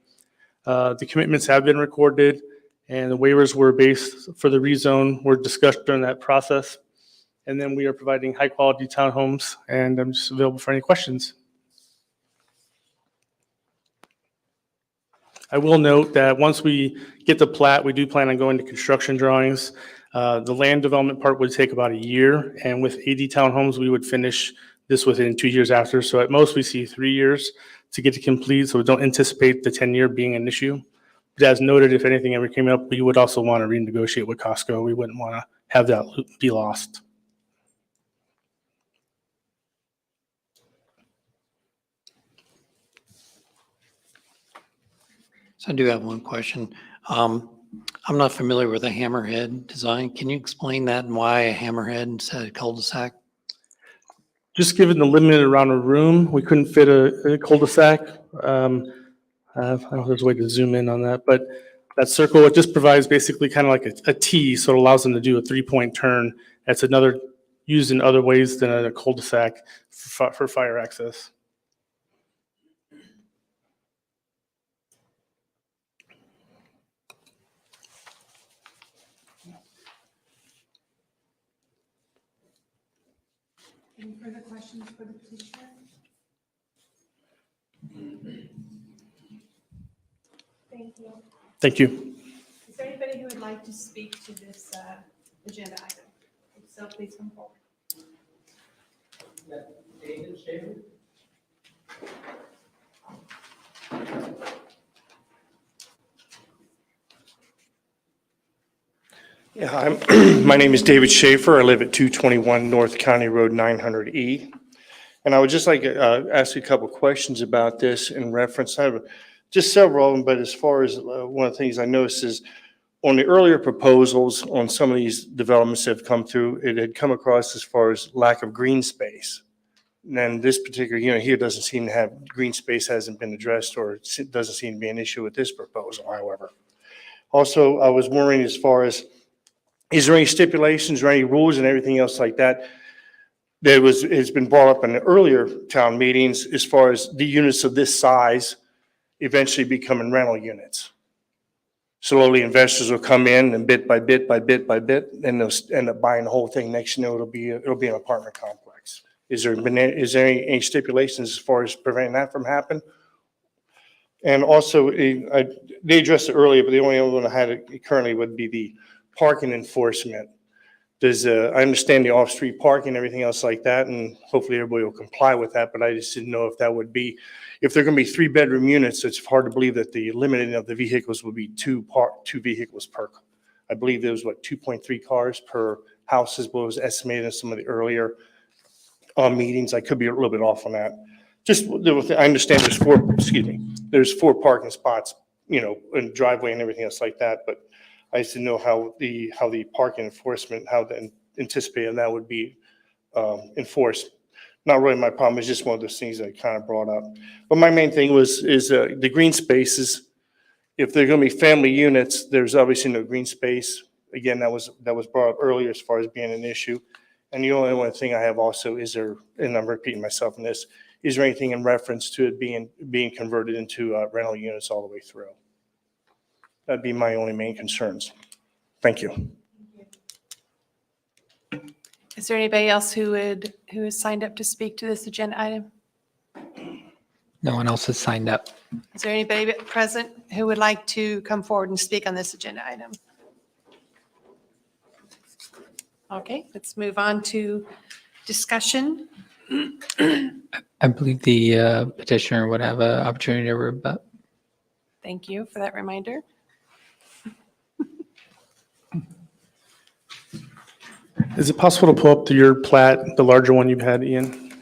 The commitments have been recorded and the waivers were based for the rezone were discussed during that process. And then we are providing high quality townhomes and I'm just available for any questions. I will note that once we get the plat, we do plan on going to construction drawings. The land development part would take about a year, and with 80 townhomes, we would finish this within 2 years after. So at most, we see 3 years to get to complete, so we don't anticipate the 10-year being an issue. But as noted, if anything ever came up, we would also want to renegotiate with Costco. We wouldn't want to have that be lost. So I do have one question. I'm not familiar with the hammerhead design. Can you explain that and why a hammerhead instead of cul-de-sac? Just given the limited amount of room, we couldn't fit a cul-de-sac. I don't know if there's a way to zoom in on that, but that circle, it just provides basically kind of like a T, so it allows them to do a 3-point turn. That's another used in other ways than a cul-de-sac for fire access. Any further questions for the petitioner? Thank you. Thank you. Is there anybody who would like to speak to this agenda item? If so, please come forward. David Schaefer. Yeah, my name is David Schaefer. I live at 221 North County Road 900E. And I would just like to ask you a couple of questions about this in reference. I have just several of them, but as far as one of the things I noticed is on the earlier proposals on some of these developments that have come through, it had come across as far as lack of green space. And this particular unit here doesn't seem to have, green space hasn't been addressed, or it doesn't seem to be an issue with this proposal, however. Also, I was wondering as far as, is there any stipulations or any rules and everything else like that it's been brought up in the earlier town meetings as far as the units of this size eventually becoming rental units? Slowly investors will come in and bit by bit by bit by bit, and they'll end up buying the whole thing. Next, you know, it'll be an apartment complex. Is there any stipulations as far as preventing that from happening? And also, they addressed it earlier, but the only other one I had currently would be the parking enforcement. I understand the off-street parking and everything else like that, and hopefully everybody will comply with that, but I just didn't know if that would be, if they're going to be 3-bedroom units, it's hard to believe that the limiting of the vehicles would be two vehicles per. I believe there was 2.3 cars per house is what was estimated in some of the earlier meetings. I could be a little bit off on that. Just, I understand there's 4 parking spots, you know, in driveway and everything else like that, but I used to know how the parking enforcement, how the anticipated that would be enforced. Not really my problem. It's just one of those things that I kind of brought up. But my main thing is the green spaces. If they're going to be family units, there's obviously no green space. Again, that was brought up earlier as far as being an issue. And the only one thing I have also is there, and I'm repeating myself in this, is there anything in reference to it being converted into rental units all the way through? That'd be my only main concerns. Thank you. Is there anybody else who has signed up to speak to this agenda item? No one else has signed up. Is there anybody present who would like to come forward and speak on this agenda item? Okay, let's move on to discussion. I believe the petitioner would have an opportunity to rebut. Thank you for that reminder. Is it possible to pull up your plat, the larger one you've had, Ian?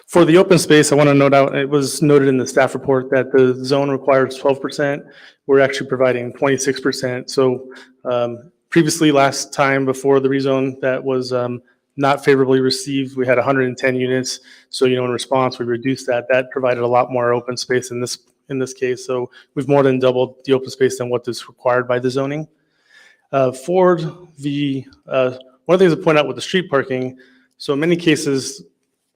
For the open space, I want to note out, it was noted in the staff report that the zone requires 12%. We're actually providing 26%. So previously, last time before the rezone, that was not favorably received. We had 110 units. So, you know, in response, we reduced that. That provided a lot more open space in this case. So we've more than doubled the open space than what is required by the zoning. For the, one of the things to point out with the street parking, so in many cases,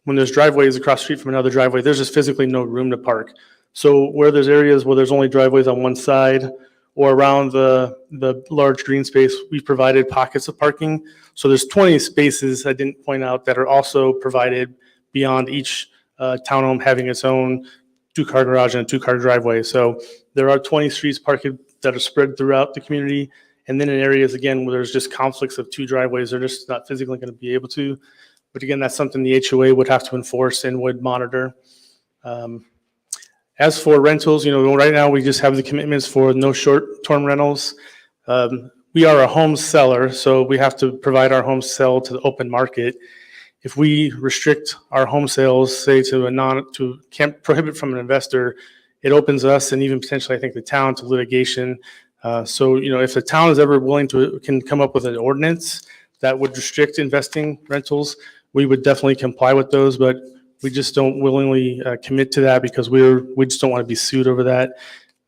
when there's driveways across the street from another driveway, there's just physically no room to park. So where there's areas where there's only driveways on one side or around the large green space, we've provided pockets of parking. So there's 20 spaces I didn't point out that are also provided beyond each townhome having its own 2-car garage and a 2-car driveway. So there are 20 streets parked that are spread throughout the community. And then in areas, again, where there's just conflicts of 2 driveways, they're just not physically going to be able to. But again, that's something the HOA would have to enforce and would monitor. As for rentals, you know, right now we just have the commitments for no short-term rentals. We are a home seller, so we have to provide our home sale to the open market. If we restrict our home sales, say can't prohibit from an investor, it opens us and even potentially, I think, the town to litigation. So, you know, if the town is ever willing can come up with an ordinance that would restrict investing rentals, we would definitely comply with those, but we just don't willingly commit to that because we just don't want to be sued over that.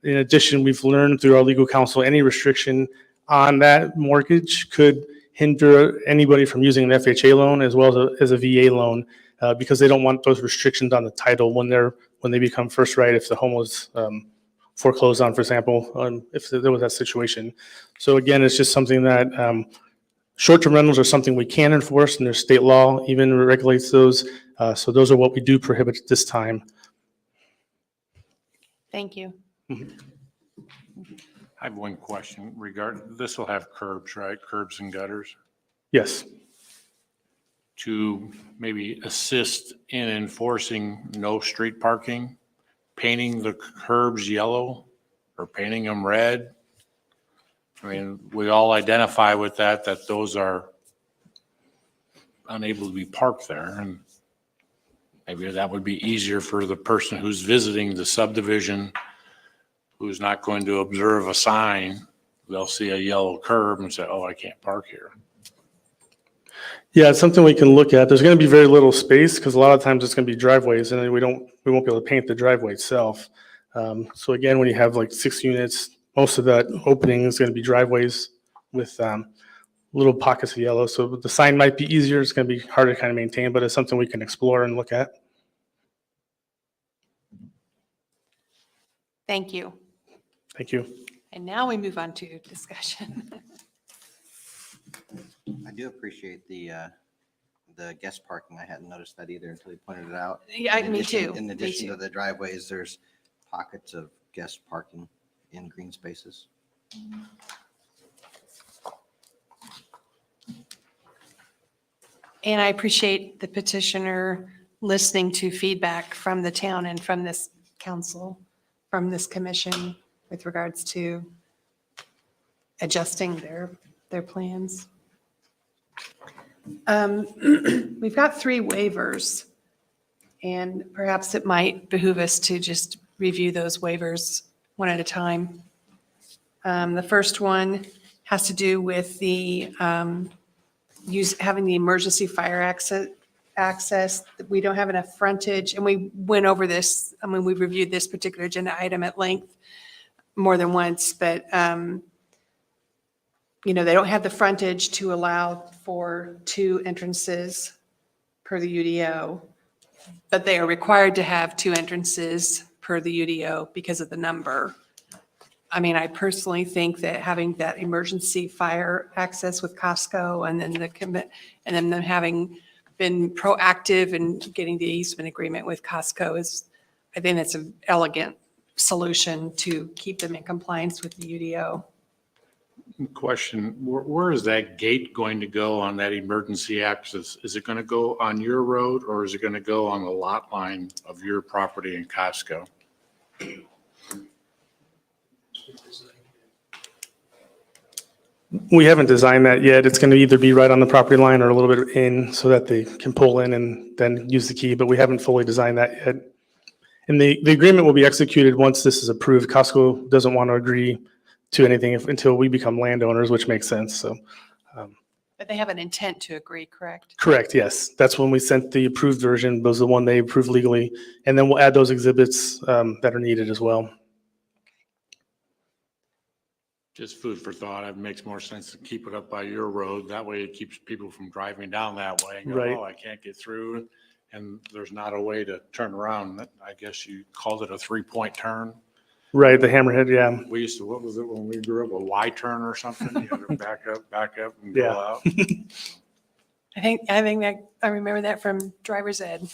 In addition, we've learned through our legal counsel, any restriction on that mortgage could hinder anybody from using an FHA loan as well as a VA loan because they don't want those restrictions on the title when they become first right if the home was foreclosed on, for example, if there was that situation. So again, it's just something that short-term rentals are something we can enforce, and there's state law even regulates those. So those are what we do prohibit at this time. Thank you. I have one question regarding, this will have curbs, right? Curbs and gutters Yes. to maybe assist in enforcing no street parking, painting the curbs yellow or painting them red. I mean, we all identify with that those are unable to be parked there. And maybe that would be easier for the person who's visiting the subdivision, who's not going to observe a sign. They'll see a yellow curb and say, oh, I can't park here. Yeah, it's something we can look at. There's going to be very little space because a lot of times it's going to be driveways and we won't be able to paint the driveway itself. So again, when you have like 6 units, most of that opening is going to be driveways with little pockets of yellow. So the sign might be easier. It's going to be harder to kind of maintain, but it's something we can explore and look at. Thank you. Thank you. And now we move on to discussion. I do appreciate the guest parking. I hadn't noticed that either until you pointed it out. Yeah, In me addition- too. In Me addition too. to the driveways, there's pockets of guest parking in green spaces. And I appreciate the petitioner listening to feedback from the town and from this council, from this commission with regards to adjusting their plans. We've got 3 waivers, and perhaps it might behoove us to just review those waivers one at a time. The first one has to do with the having the emergency fire access. We don't have enough frontage, and we went over this. I mean, we reviewed this particular agenda item at length more than once, but they don't have the frontage to allow for 2 entrances per the UDO, but they are required to have 2 entrances per the UDO because of the number. I mean, I personally think that having that emergency fire access with Costco and then them having been proactive in getting the easement agreement with Costco I think that's an elegant solution to keep them in compliance with the UDO. Question, where is that gate going to go on that emergency access? Is it going to go on your road or is it going to go on the lot line of your property in Costco? We haven't designed that yet. It's going to either be right on the property line or a little bit in so that they can pull in and then use the key, but we haven't fully designed that yet. And the agreement will be executed once this is approved. Costco doesn't want to agree to anything until we become landowners, which makes sense. So, But they have an intent to agree, correct? correct, yes. That's when we sent the approved version, was the one they approved legally. And then we'll add those exhibits that are needed as well. Just food for thought. It makes more sense to keep it up by your road. That way it keeps people from driving down that way and go, Right. oh, I can't get through. And there's not a way to turn around. I guess you called it a 3-point turn. Right, the hammerhead, yeah. We used to, what was it when we grew up, a Y turn or something? You had to back up and Yeah. go out. I think that I remember that from driver's ed.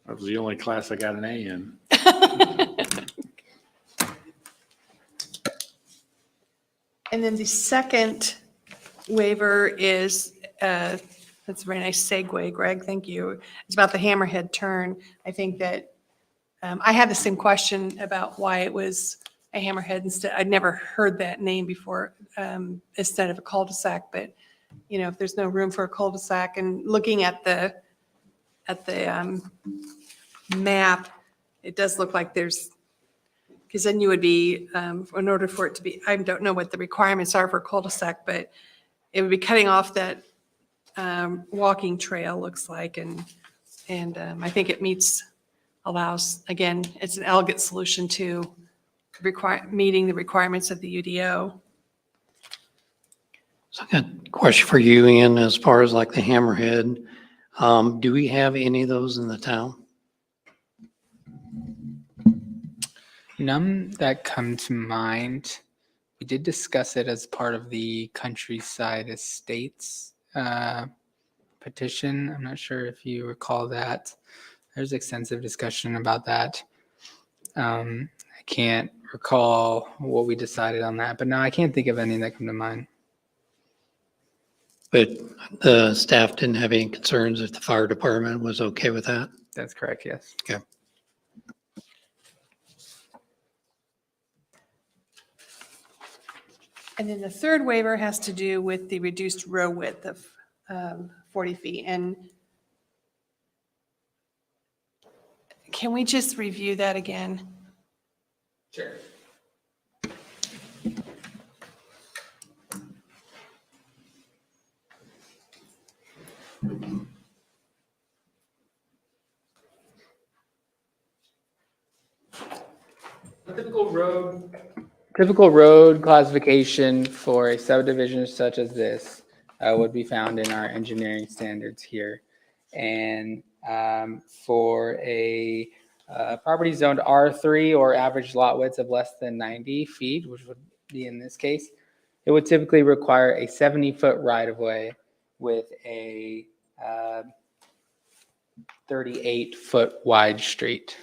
That was the only class I got an A in. And then the second waiver is, that's a very nice segue, Greg, thank you. It's about the hammerhead turn. I think that, I had the same question about why it was a hammerhead instead. I'd never heard that name before, instead of a cul-de-sac, but, if there's no room for a cul-de-sac and looking at the map, it does look like there's, because then you would be, in order for it to be, I don't know what the requirements are for a cul-de-sac, but it would be cutting off that walking trail, looks like, and I think it allows, again, it's an elegant solution to meeting the requirements of the UDO. So I got a question for you, Ian, as far as like the hammerhead. Do we have any of those in the town? None that come to mind. We did discuss it as part of the Countryside Estates petition. I'm not sure if you recall that. There's extensive discussion about that. I can't recall what we decided on that, but no, I can't think of any that come to mind. But the staff didn't have any concerns if the fire department was okay with that? That's correct, yes. Okay. And then the third waiver has to do with the reduced row width of 40 feet. And can we just review that again? Sure. A typical road classification for a subdivision such as this would be found in our engineering standards here. And for a property zoned R3 or average lot widths of less than 90 feet, which would be in this case, it would typically require a 70-foot right-of-way with a 38-foot wide street.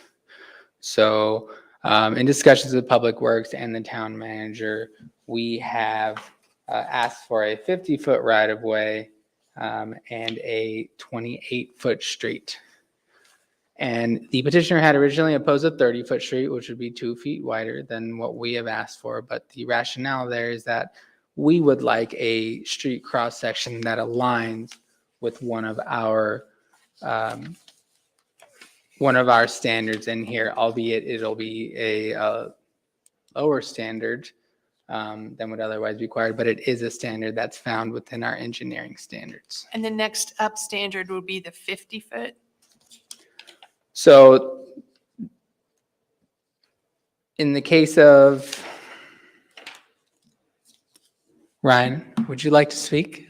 So in discussions with Public Works and the town manager, we have asked for a 50-foot right-of-way and a 28-foot street. And the petitioner had originally opposed a 30-foot street, which would be 2 feet wider than what we have asked for. But the rationale there is that we would like a street cross-section that aligns with one of our standards in here, albeit it'll be a lower standard than would otherwise be required, but it is a standard that's found within our engineering standards. And the next up standard would be the 50-foot? So in the case of, Ryan, would you like to speak?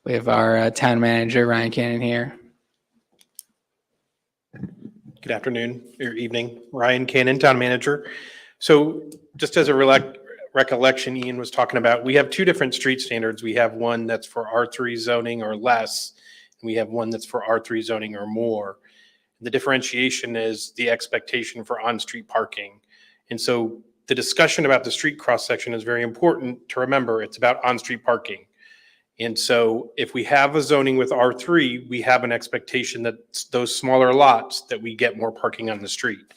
We have our town manager, Ryan Cannon, here. Good afternoon or evening. Ryan Cannon, Town Manager. So just as a recollection, Ian was talking about, we have two different street standards. We have one that's for R3 zoning or less, and we have one that's for R3 zoning or more. The differentiation is the expectation for on-street parking. And so the discussion about the street cross-section is very important to remember. It's about on-street parking. And so if we have a zoning with R3, we have an expectation that those smaller lots that we get more parking on the street.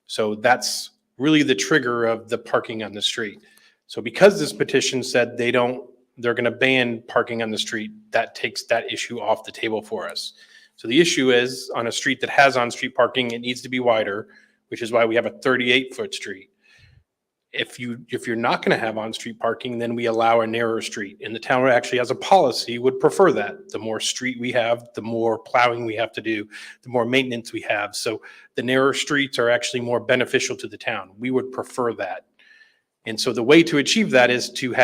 So that's really the trigger of the parking on the street. So because this petition said they're going to ban parking on the street, that takes that issue off the table for us. So the issue is on a street that has on-street parking, it needs to be wider, which is why we have a 38-foot street. If you're not going to have on-street parking, then we allow a narrower street. And the town actually has a policy would prefer that. The more street we have, the more plowing we have to do, the more maintenance we have. So the narrower streets are actually more beneficial to the town. We would prefer that. And so the way to achieve that is to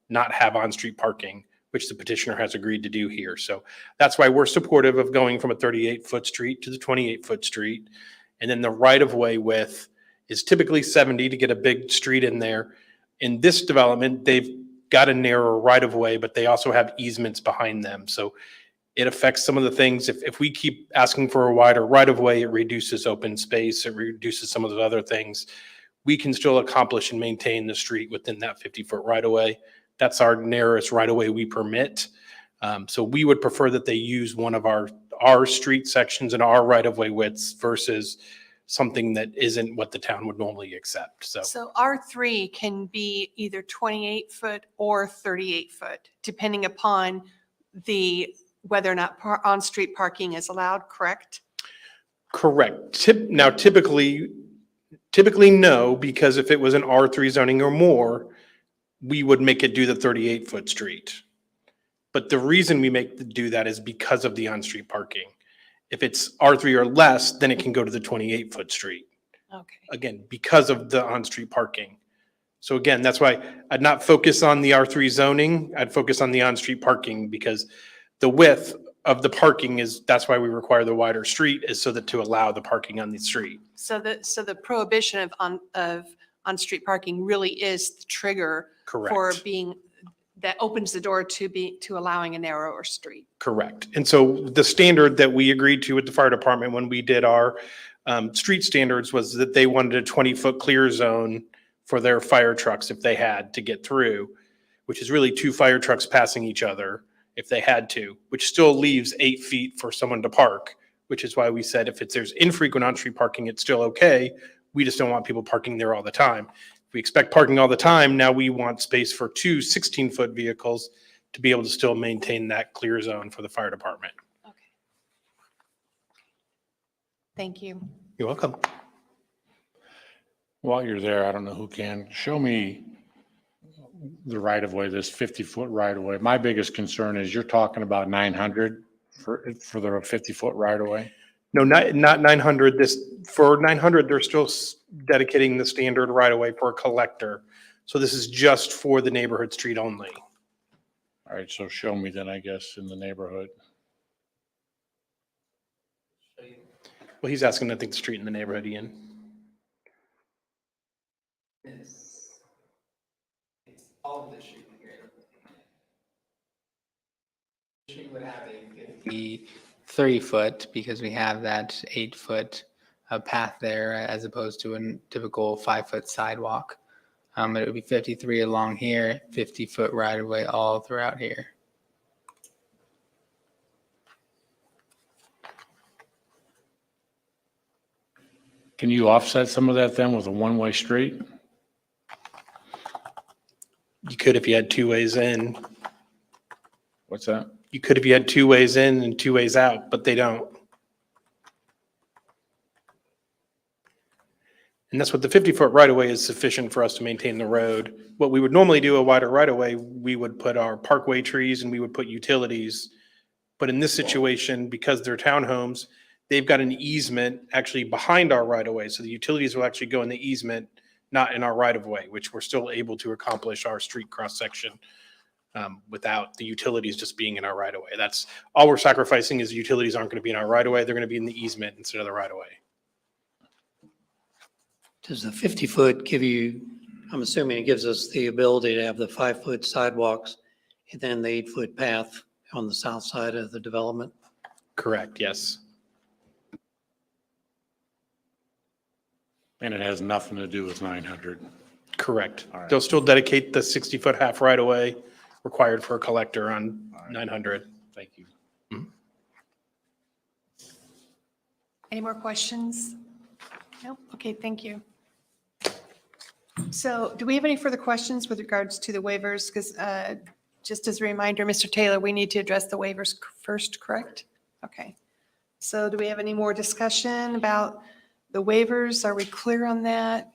not have on-street parking, which the petitioner has agreed to do here. So that's why we're supportive of going from a 38-foot street to the 28-foot street. And then the right-of-way width is typically 70 to get a big street in there. In this development, they've got a narrower right-of-way, but they also have easements behind them. So it affects some of the things. If we keep asking for a wider right-of-way, it reduces open space, it reduces some of the other things. We can still accomplish and maintain the street within that 50-foot right-of-way. That's our narrowest right-of-way we permit. So we would prefer that they use one of our street sections and our right-of-way widths versus something that isn't what the town would normally accept. So R3 can be either 28-foot or 38-foot, depending upon whether or not on-street parking is allowed, correct? Correct. Typically no, because if it was an R3 zoning or more, we would make it do the 38-foot street. But the reason we do that is because of the on-street parking. If it's R3 or less, then it can go to the 28-foot street. Okay. Again, because of the on-street parking. So again, that's why I'd not focus on the R3 zoning. I'd focus on the on-street parking because the width of the parking that's why we require the wider street, is so that to allow the parking on the street. So the prohibition of on-street parking really is the trigger Correct. for that opens the door to allowing a narrower street. Correct. And so the standard that we agreed to with the fire department when we did our street standards was that they wanted a 20-foot clear zone for their fire trucks if they had to get through, which is really 2 fire trucks passing each other if they had to, which still leaves 8 feet for someone to park, which is why we said if there's infrequent on-street parking, it's still okay. We just don't want people parking there all the time. we expect parking all the time. Now we want space for two 16-foot vehicles to be able to still maintain that clear zone for the fire department. Okay. Thank you. You're welcome. While you're there, I don't know who can, show me the right of way, this 50-foot right of way. My biggest concern is you're talking about 900 for the 50-foot right of way. No, not 900. For 900, they're still dedicating the standard right of way for a collector. So this is just for the neighborhood street only. All right, so show me then, I guess, in the neighborhood. Well, he's asking, I think, the street in the neighborhood, Ian. All of the street here. The street would have a 30-foot because we have that 8-foot path there as opposed to a typical 5-foot sidewalk. It would be 53 along here, 50-foot right of way all throughout here. Can you offset some of that then with a one-way street? You could if you had two ways in. What's that? You could if you had two ways in and two ways out, but they don't. And that's what the 50-foot right-of-way is sufficient for us to maintain the road. What we would normally do, a wider right-of-way, we would put our parkway trees and we would put utilities. But in this situation, because they're townhomes, they've got an easement actually behind our right-of-way. So the utilities will actually go in the easement, not in our right-of-way, which we're still able to accomplish our street cross-section without the utilities just being in our right-of-way. That's all we're sacrificing is the utilities aren't going to be in our right-of-way. They're going to be in the easement instead of the right-of-way. Does the 50-foot give you, I'm assuming it gives us the ability to have the 5-foot sidewalks and then the 8-foot path on the south side of the development? Correct, yes. And it has nothing to do with 900. Correct. All right. They'll still dedicate the 60-foot half right-of-way required for a collector on 900. Thank you. Any more questions? No? Okay, thank you. So do we have any further questions with regards to the waivers? Because just as a reminder, Mr. Taylor, we need to address the waivers first, correct? Okay. So do we have any more discussion about the waivers? Are we clear on that?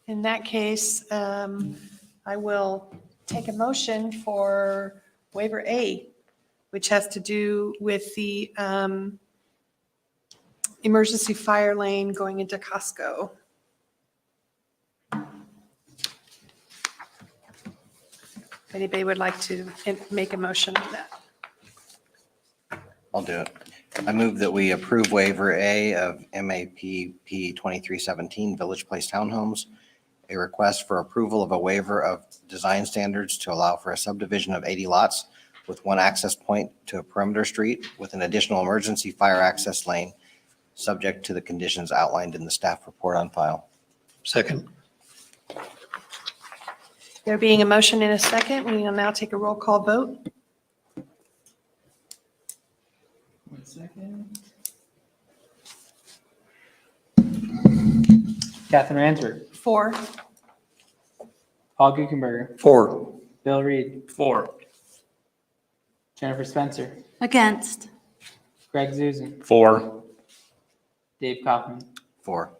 In that case, I will take a motion for waiver A, which has to do with the emergency fire lane going into Costco. If anybody would like to make a motion on that. I'll do it. I move that we approve waiver A of MAPP 2317 Village Place Townhomes, a request for approval of a waiver of design standards to allow for a subdivision of 80 lots with one access point to a perimeter street with an additional emergency fire access lane, subject to the conditions outlined in the staff report on file. Second. There being a motion in a second, we will now take a roll call vote. 1 second. Catherine Ransford, 4. Paul Guckenberger, 4. Bill Reed, 4. Jennifer Spencer, Against. Greg Zuzen, 4. Dave Kaufman. 4.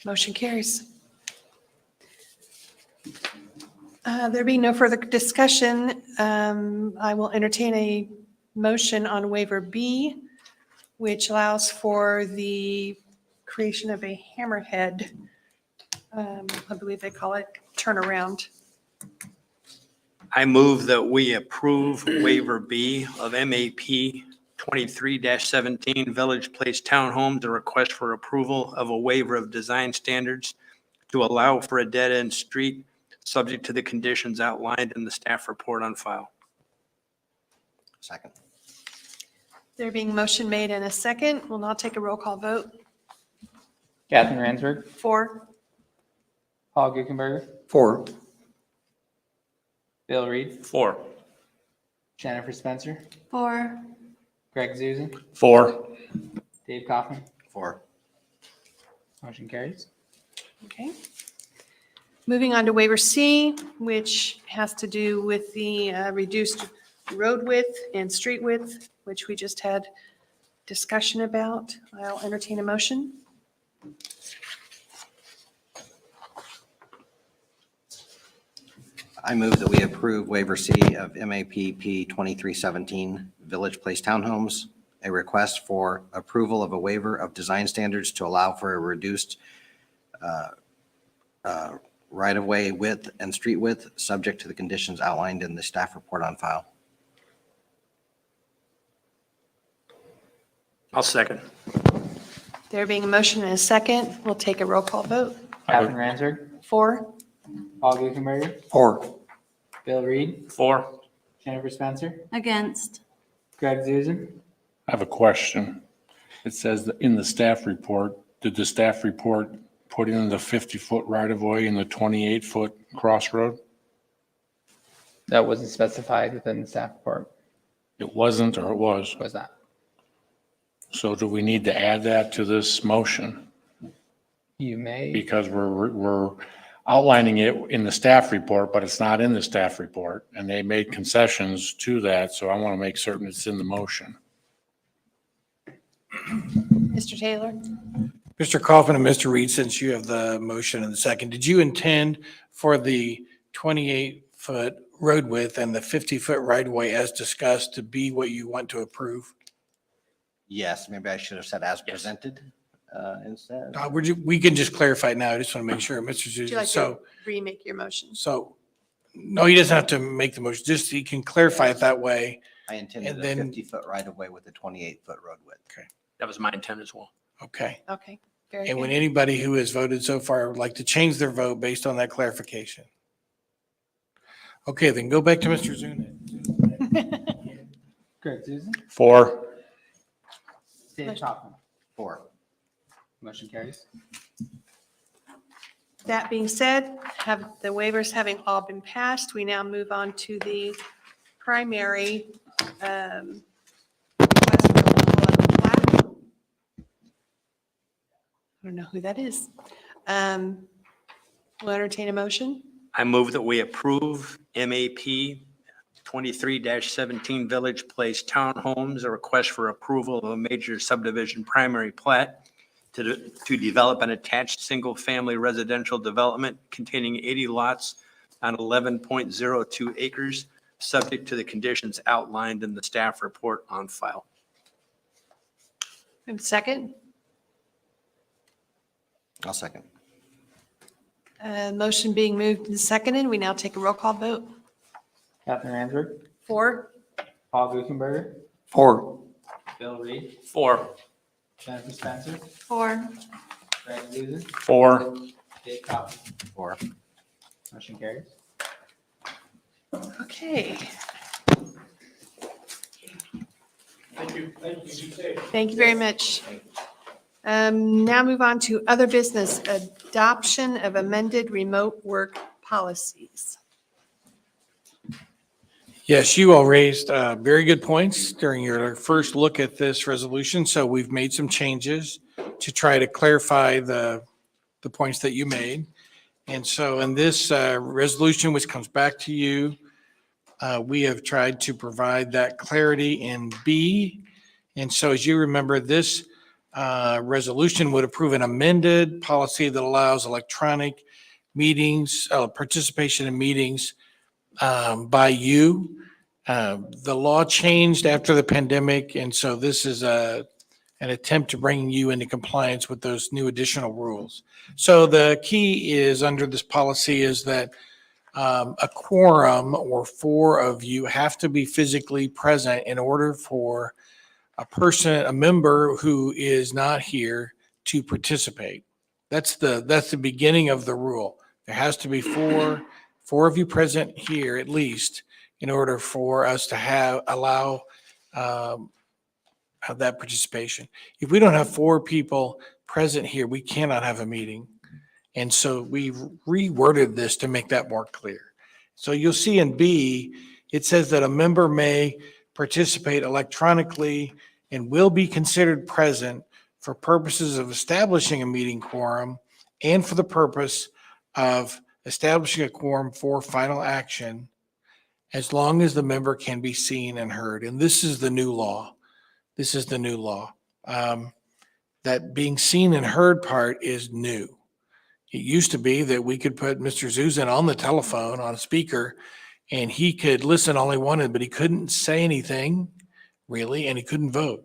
Motion carries. There being no further discussion, I will entertain a motion on waiver B, which allows for the creation of a hammerhead, I believe they call it, turnaround. I move that we approve waiver B of MAP 23-17 Village Place Townhomes, a request for approval of a waiver of design standards to allow for a dead-end street, subject to the conditions outlined in the staff report on file. Second. There being motion made and a second, we'll now take a roll call vote. Catherine Ransford, 4. Paul Guckenberger, 4. Bill Reed, 4. Jennifer Spencer, 4. Greg Zuzen, 4. Dave Kaufman. 4. Motion carries. Okay. Moving on to waiver C, which has to do with the reduced road width and street width, which we just had discussion about. I'll entertain a motion. I move that we approve waiver C of MAPP 2317 Village Place Townhomes, a request for approval of a waiver of design standards to allow for a reduced right-of-way width and street width, subject to the conditions outlined in the staff report on file. I'll second. There being a motion and a second, we'll take a roll call vote. Catherine Ransford, For, Paul Guckenberger, 4. Bill Reed, 4. Jennifer Spencer, Against. Greg Zuzen, I have a question. It says that in the staff report, did the staff report put in the 50-foot right-of-way and the 28-foot crossroad? that wasn't specified within the staff report, It wasn't, or it was? was that? So do we need to add that to this motion? You may, Because we're outlining it in the staff report, but it's not in the staff report, and they made concessions to that, so I want to make certain it's in the motion. Mr. Taylor? Mr. Kaufman and Mr. Reed, since you have the motion and the second, did you intend for the 28-foot road width and the 50-foot right-of-way as discussed to be what you want to approve? Yes, maybe I should have said as presented instead. We can just clarify it now. I just want to make sure, Mr. Would you Zuzen. like to So, remake your motion? no, he doesn't have to make the motion. Just he can clarify it that way. I intended And a then- 50-foot right-of-way with a 28-foot road width. That was my intent as well. Okay. Okay, very And when good. anybody who has voted so far would like to change their vote based on that clarification. Okay, then go back to Mr. Zunin. Greg Zuzen, 4. Dave Kaufman, 4. motion carries. That being said, have the waivers having all been passed, we now move on to the primary request for approval of the plat. I don't know who that is. We'll entertain a motion. I move that we approve MAP 23-17 Village Place Townhomes, a request for approval of a major subdivision primary plat to develop an attached single-family residential development containing 80 lots on 11.02 acres, subject to the conditions outlined in the staff report on file. And second, I'll second. motion being moved and seconded, we now take a roll call vote. Catherine Ransford, For, Paul Guckenberger, 4. Bill Reed, 4. Jennifer Spencer, For. Greg Zuzen, 4. Dave Kaufman, 4. motion carries. okay. Thank you very much. Now move on to other business, adoption of amended remote work policies. Yes, you all raised very good points during your first look at this resolution. So we've made some changes to try to clarify the points that you made. And so in this resolution, which comes back to you, we have tried to provide that clarity in B. And so as you remember, this resolution would approve an amended policy that allows electronic meetings, participation in meetings by you. The law changed after the pandemic, and so this is an attempt to bring you into compliance with those new additional rules. So the key is under this policy is that a quorum or 4 of you have to be physically present in order for a member who is not here to participate. That's the beginning of the rule. There has to be four of you present here at least in order for us to allow that participation. If we don't have 4 people present here, we cannot have a meeting. And so we reworded this to make that more clear. So you'll see in B, it says that a member may participate electronically and will be considered present for purposes of establishing a meeting quorum and for the purpose of establishing a quorum for final action, as long as the member can be seen and heard. And this is the new law. This is the new law. That being seen and heard part is new. It used to be that we could put Mr. Zuzan on the telephone on a speaker and he could listen all he wanted, but he couldn't say anything really, and he couldn't vote.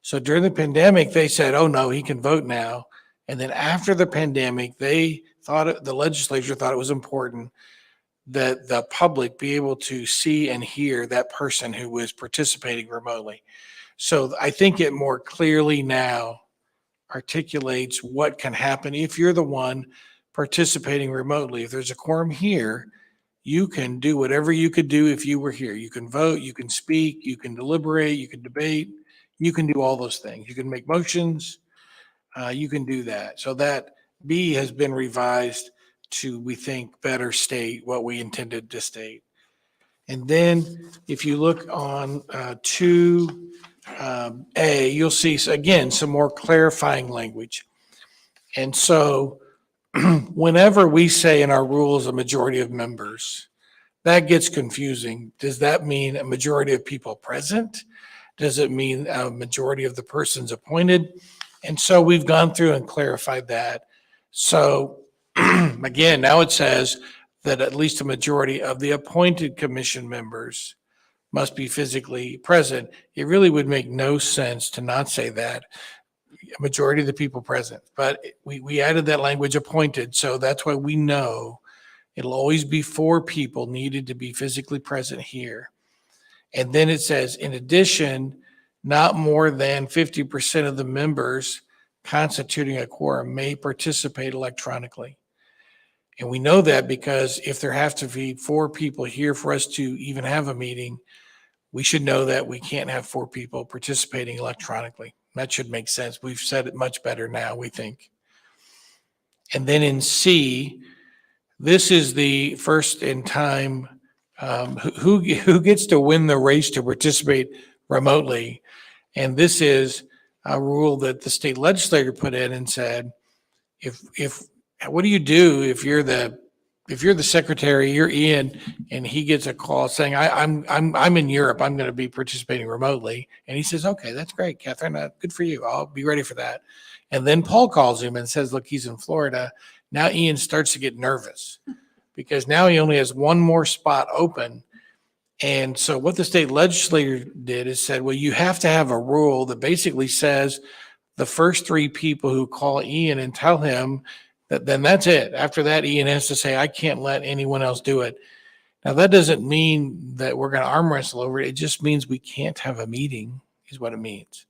So during the pandemic, they said, oh no, he can vote now. And then after the pandemic, the legislature thought it was important that the public be able to see and hear that person who was participating remotely. So I think it more clearly now articulates what can happen if you're the one participating remotely. If there's a quorum here, you can do whatever you could do if you were here. You can vote, you can speak, you can deliberate, you can debate, you can do all those things. You can make motions, you can do that. So that B has been revised to, we think, better state what we intended to state. And then if you look on 2A, you'll see, again, some more clarifying language. And so whenever we say in our rules a majority of members, that gets confusing. Does that mean a majority of people present? Does it mean a majority of the persons appointed? And so we've gone through and clarified that. So again, now it says that at least a majority of the appointed commission members must be physically present. It really would make no sense to not say that, a majority of the people present. But we added that language appointed, so that's why we know it'll always be 4 people needed to be physically present here. And then it says, in addition, not more than 50% of the members constituting a quorum may participate electronically. And we know that because if there have to be 4 people here for us to even have a meeting, we should know that we can't have 4 people participating electronically. That should make sense. We've said it much better now, we think. And then in C, this is the first in time, who gets to win the race to participate remotely. And this is a rule that the state legislature put in and said, what do you do if you're the secretary, you're Ian, and he gets a call saying, I'm in Europe, I'm going to be participating remotely. And he says, okay, that's great, Catherine, good for you. I'll be ready for that. And then Paul calls him and says, look, he's in Florida. Now Ian starts to get nervous because now he only has one more spot open. And so what the state legislature did is said, well, you have to have a rule that basically says the first 3 people who call Ian and tell him that, then that's it. After that, Ian has to say, I can't let anyone else do it. Now, that doesn't mean that we're going to arm wrestle over it. It just means we can't have a meeting is what it means.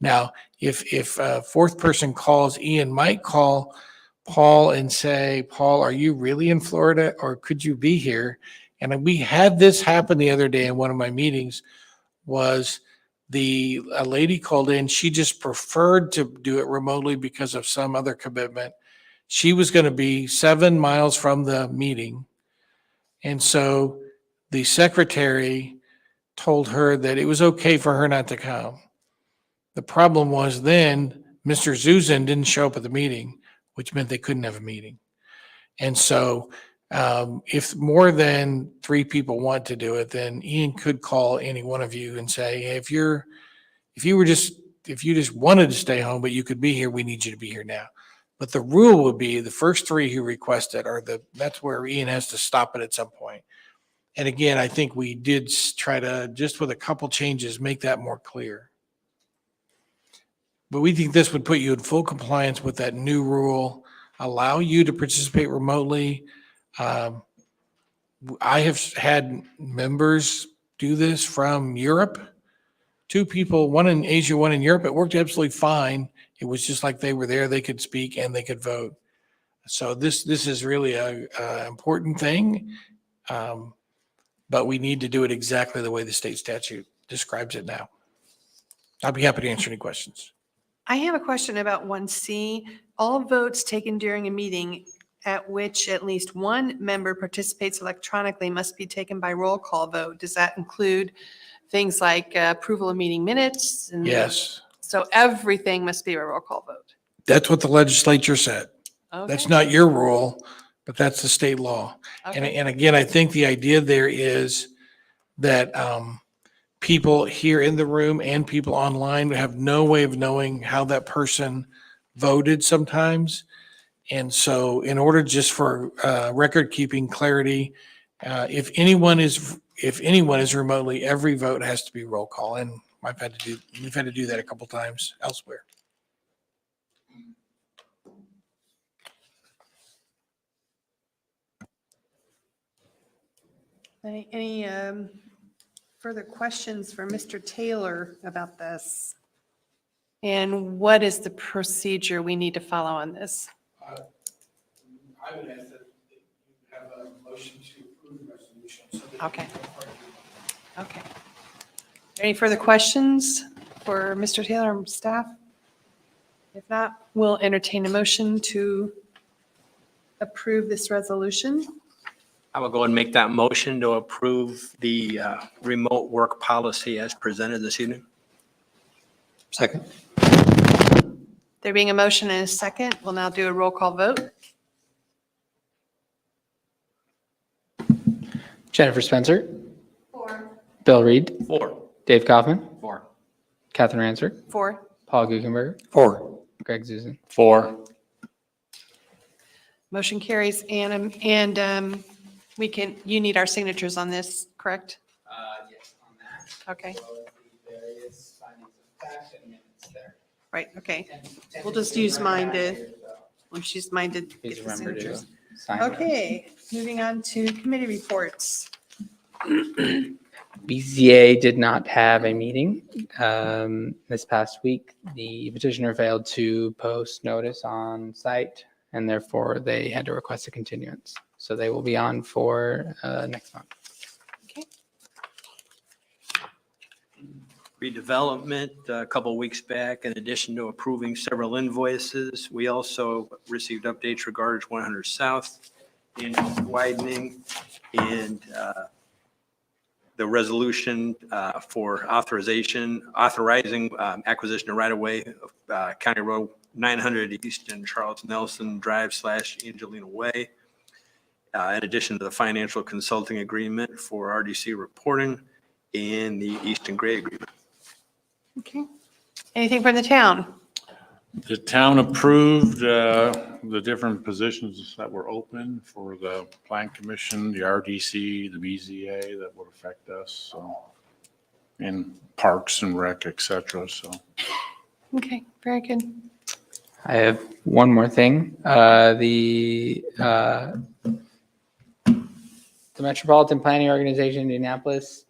Now, if a 4th person calls, Ian might call Paul and say, Paul, are you really in Florida or could you be here? And we had this happen the other day in one of my meetings. Was a lady called in, she just preferred to do it remotely because of some other commitment. She was going to be 7 miles from the meeting. And so the secretary told her that it was okay for her not to come. The problem was then Mr. Zuzan didn't show up at the meeting, which meant they couldn't have a meeting. And so if more than 3 people want to do it, then Ian could call any one of you and say, hey, if you just wanted to stay home, but you could be here, we need you to be here now. But the rule would be the first 3 who request it that's where Ian has to stop it at some point. And again, I think we did try to, just with a couple changes, make that more clear. But we think this would put you in full compliance with that new rule, allow you to participate remotely. I have had members do this from Europe. 2 people, one in Asia, one in Europe. It worked absolutely fine. It was just like they were there, they could speak and they could vote. So this is really a important thing, but we need to do it exactly the way the state statute describes it now. I'll be happy to answer any questions. I have a question about 1C. All votes taken during a meeting at which at least one member participates electronically must be taken by roll call vote. Does that include things like approval of meeting minutes? Yes. So everything must be a roll call vote. That's what the legislature said. That's Okay. not your rule, but that's the state law. Okay. And again, I think the idea there is that people here in the room and people online have no way of knowing how that person voted sometimes. And so in order just for record keeping clarity, if anyone is remotely, every vote has to be roll call. And we've had to do that a couple times elsewhere. Any further questions for Mr. Taylor about this? And what is the procedure we need to follow on this? I would ask that you have a motion to approve the resolution. Okay. Okay. Any further questions for Mr. Taylor and staff? If not, we'll entertain a motion to approve this resolution. I will go and make that motion to approve the remote work policy as presented this evening. Second. There being a motion and a second, we'll now do a roll call vote. Jennifer Spencer. 4. Bill Reed. 4. Dave Kaufman. 4. Catherine Ransford. 4. Paul Guckenberger. 4. Greg Zuzen. 4. Motion carries. And you need our signatures on this, correct? Yes, on that. Okay, Various findings of fact and minutes there. right, okay. We'll just use mine to Please get the remember to signatures. sign that. Okay, moving on to committee reports. BZA did not have a meeting this past week. The petitioner failed to post notice on site, and therefore they had to request a continuance. So they will be on for next month. Okay, Redevelopment, a couple of weeks back, in addition to approving several invoices, we also received updates regarding 100 South and widening and the resolution for authorizing acquisition of right-of-way of County Road 900 East and Charles Nelson Drive / Angelina Way. In addition to the financial consulting agreement for RDC reporting and the Easton Gray agreement. okay. Anything from the town? The town approved the different positions that were open for the Plan Commission, the RDC, the BZA that would affect us, so, and Parks and Rec, et cetera, so. Okay, very good. I have one more thing. The Metropolitan Planning Organization, Indianapolis,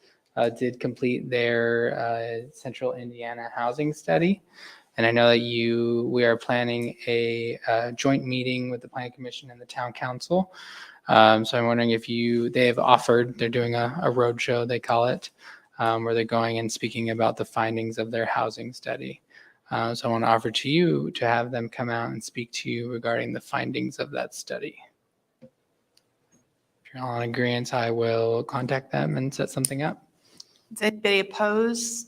did complete their Central Indiana housing study. And I know that we are planning a joint meeting with the Planning Commission and the Town Council. So I'm wondering if they have offered, they're doing a roadshow, they call it, where they're going and speaking about the findings of their housing study. So I want to offer to you to have them come out and speak to you regarding the findings of that study. If you're all in agreement, I will contact them and set something up. Does anybody oppose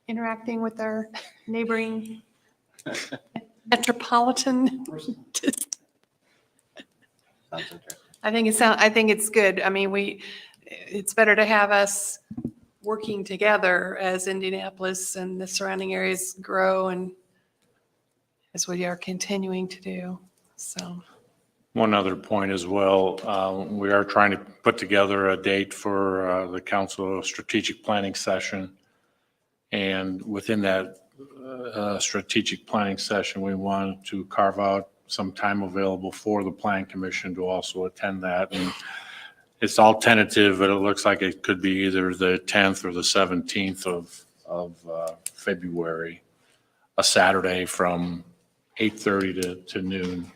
interacting with our neighboring metropolitan? I think it's good. I mean, it's better to have us working together as Indianapolis and the surrounding areas grow, and as we are continuing to do. So, One other point as well, we are trying to put together a date for the council strategic planning session. And within that strategic planning session, we want to carve out some time available for the Plan Commission to also attend that. And it's all tentative, but it looks like it could be either the 10th or the 17th of February, a Saturday from 8:30 to noon.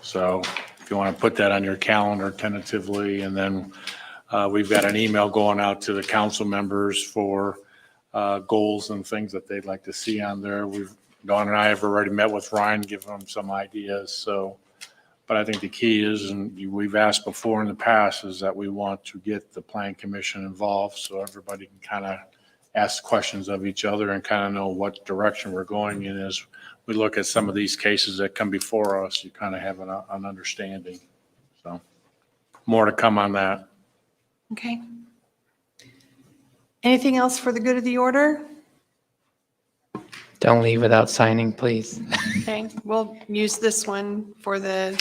So if you want to put that on your calendar tentatively, and then we've got an email going out to the council members for goals and things that they'd like to see on there. Dawn and I have already met with Ryan, given him some ideas. So, but I think the key is, and we've asked before in the past, is that we want to get the Plan Commission involved so everybody can kind of ask questions of each other and kind of know what direction we're going in as we look at some of these cases that come before us. You kind of have an understanding. So more to come on that. Okay. Anything else for the good of the order? Don't leave without signing, please. Okay, we'll use this one for the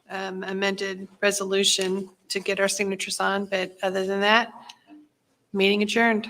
amended resolution to get our signatures on, but other than that, meeting adjourned.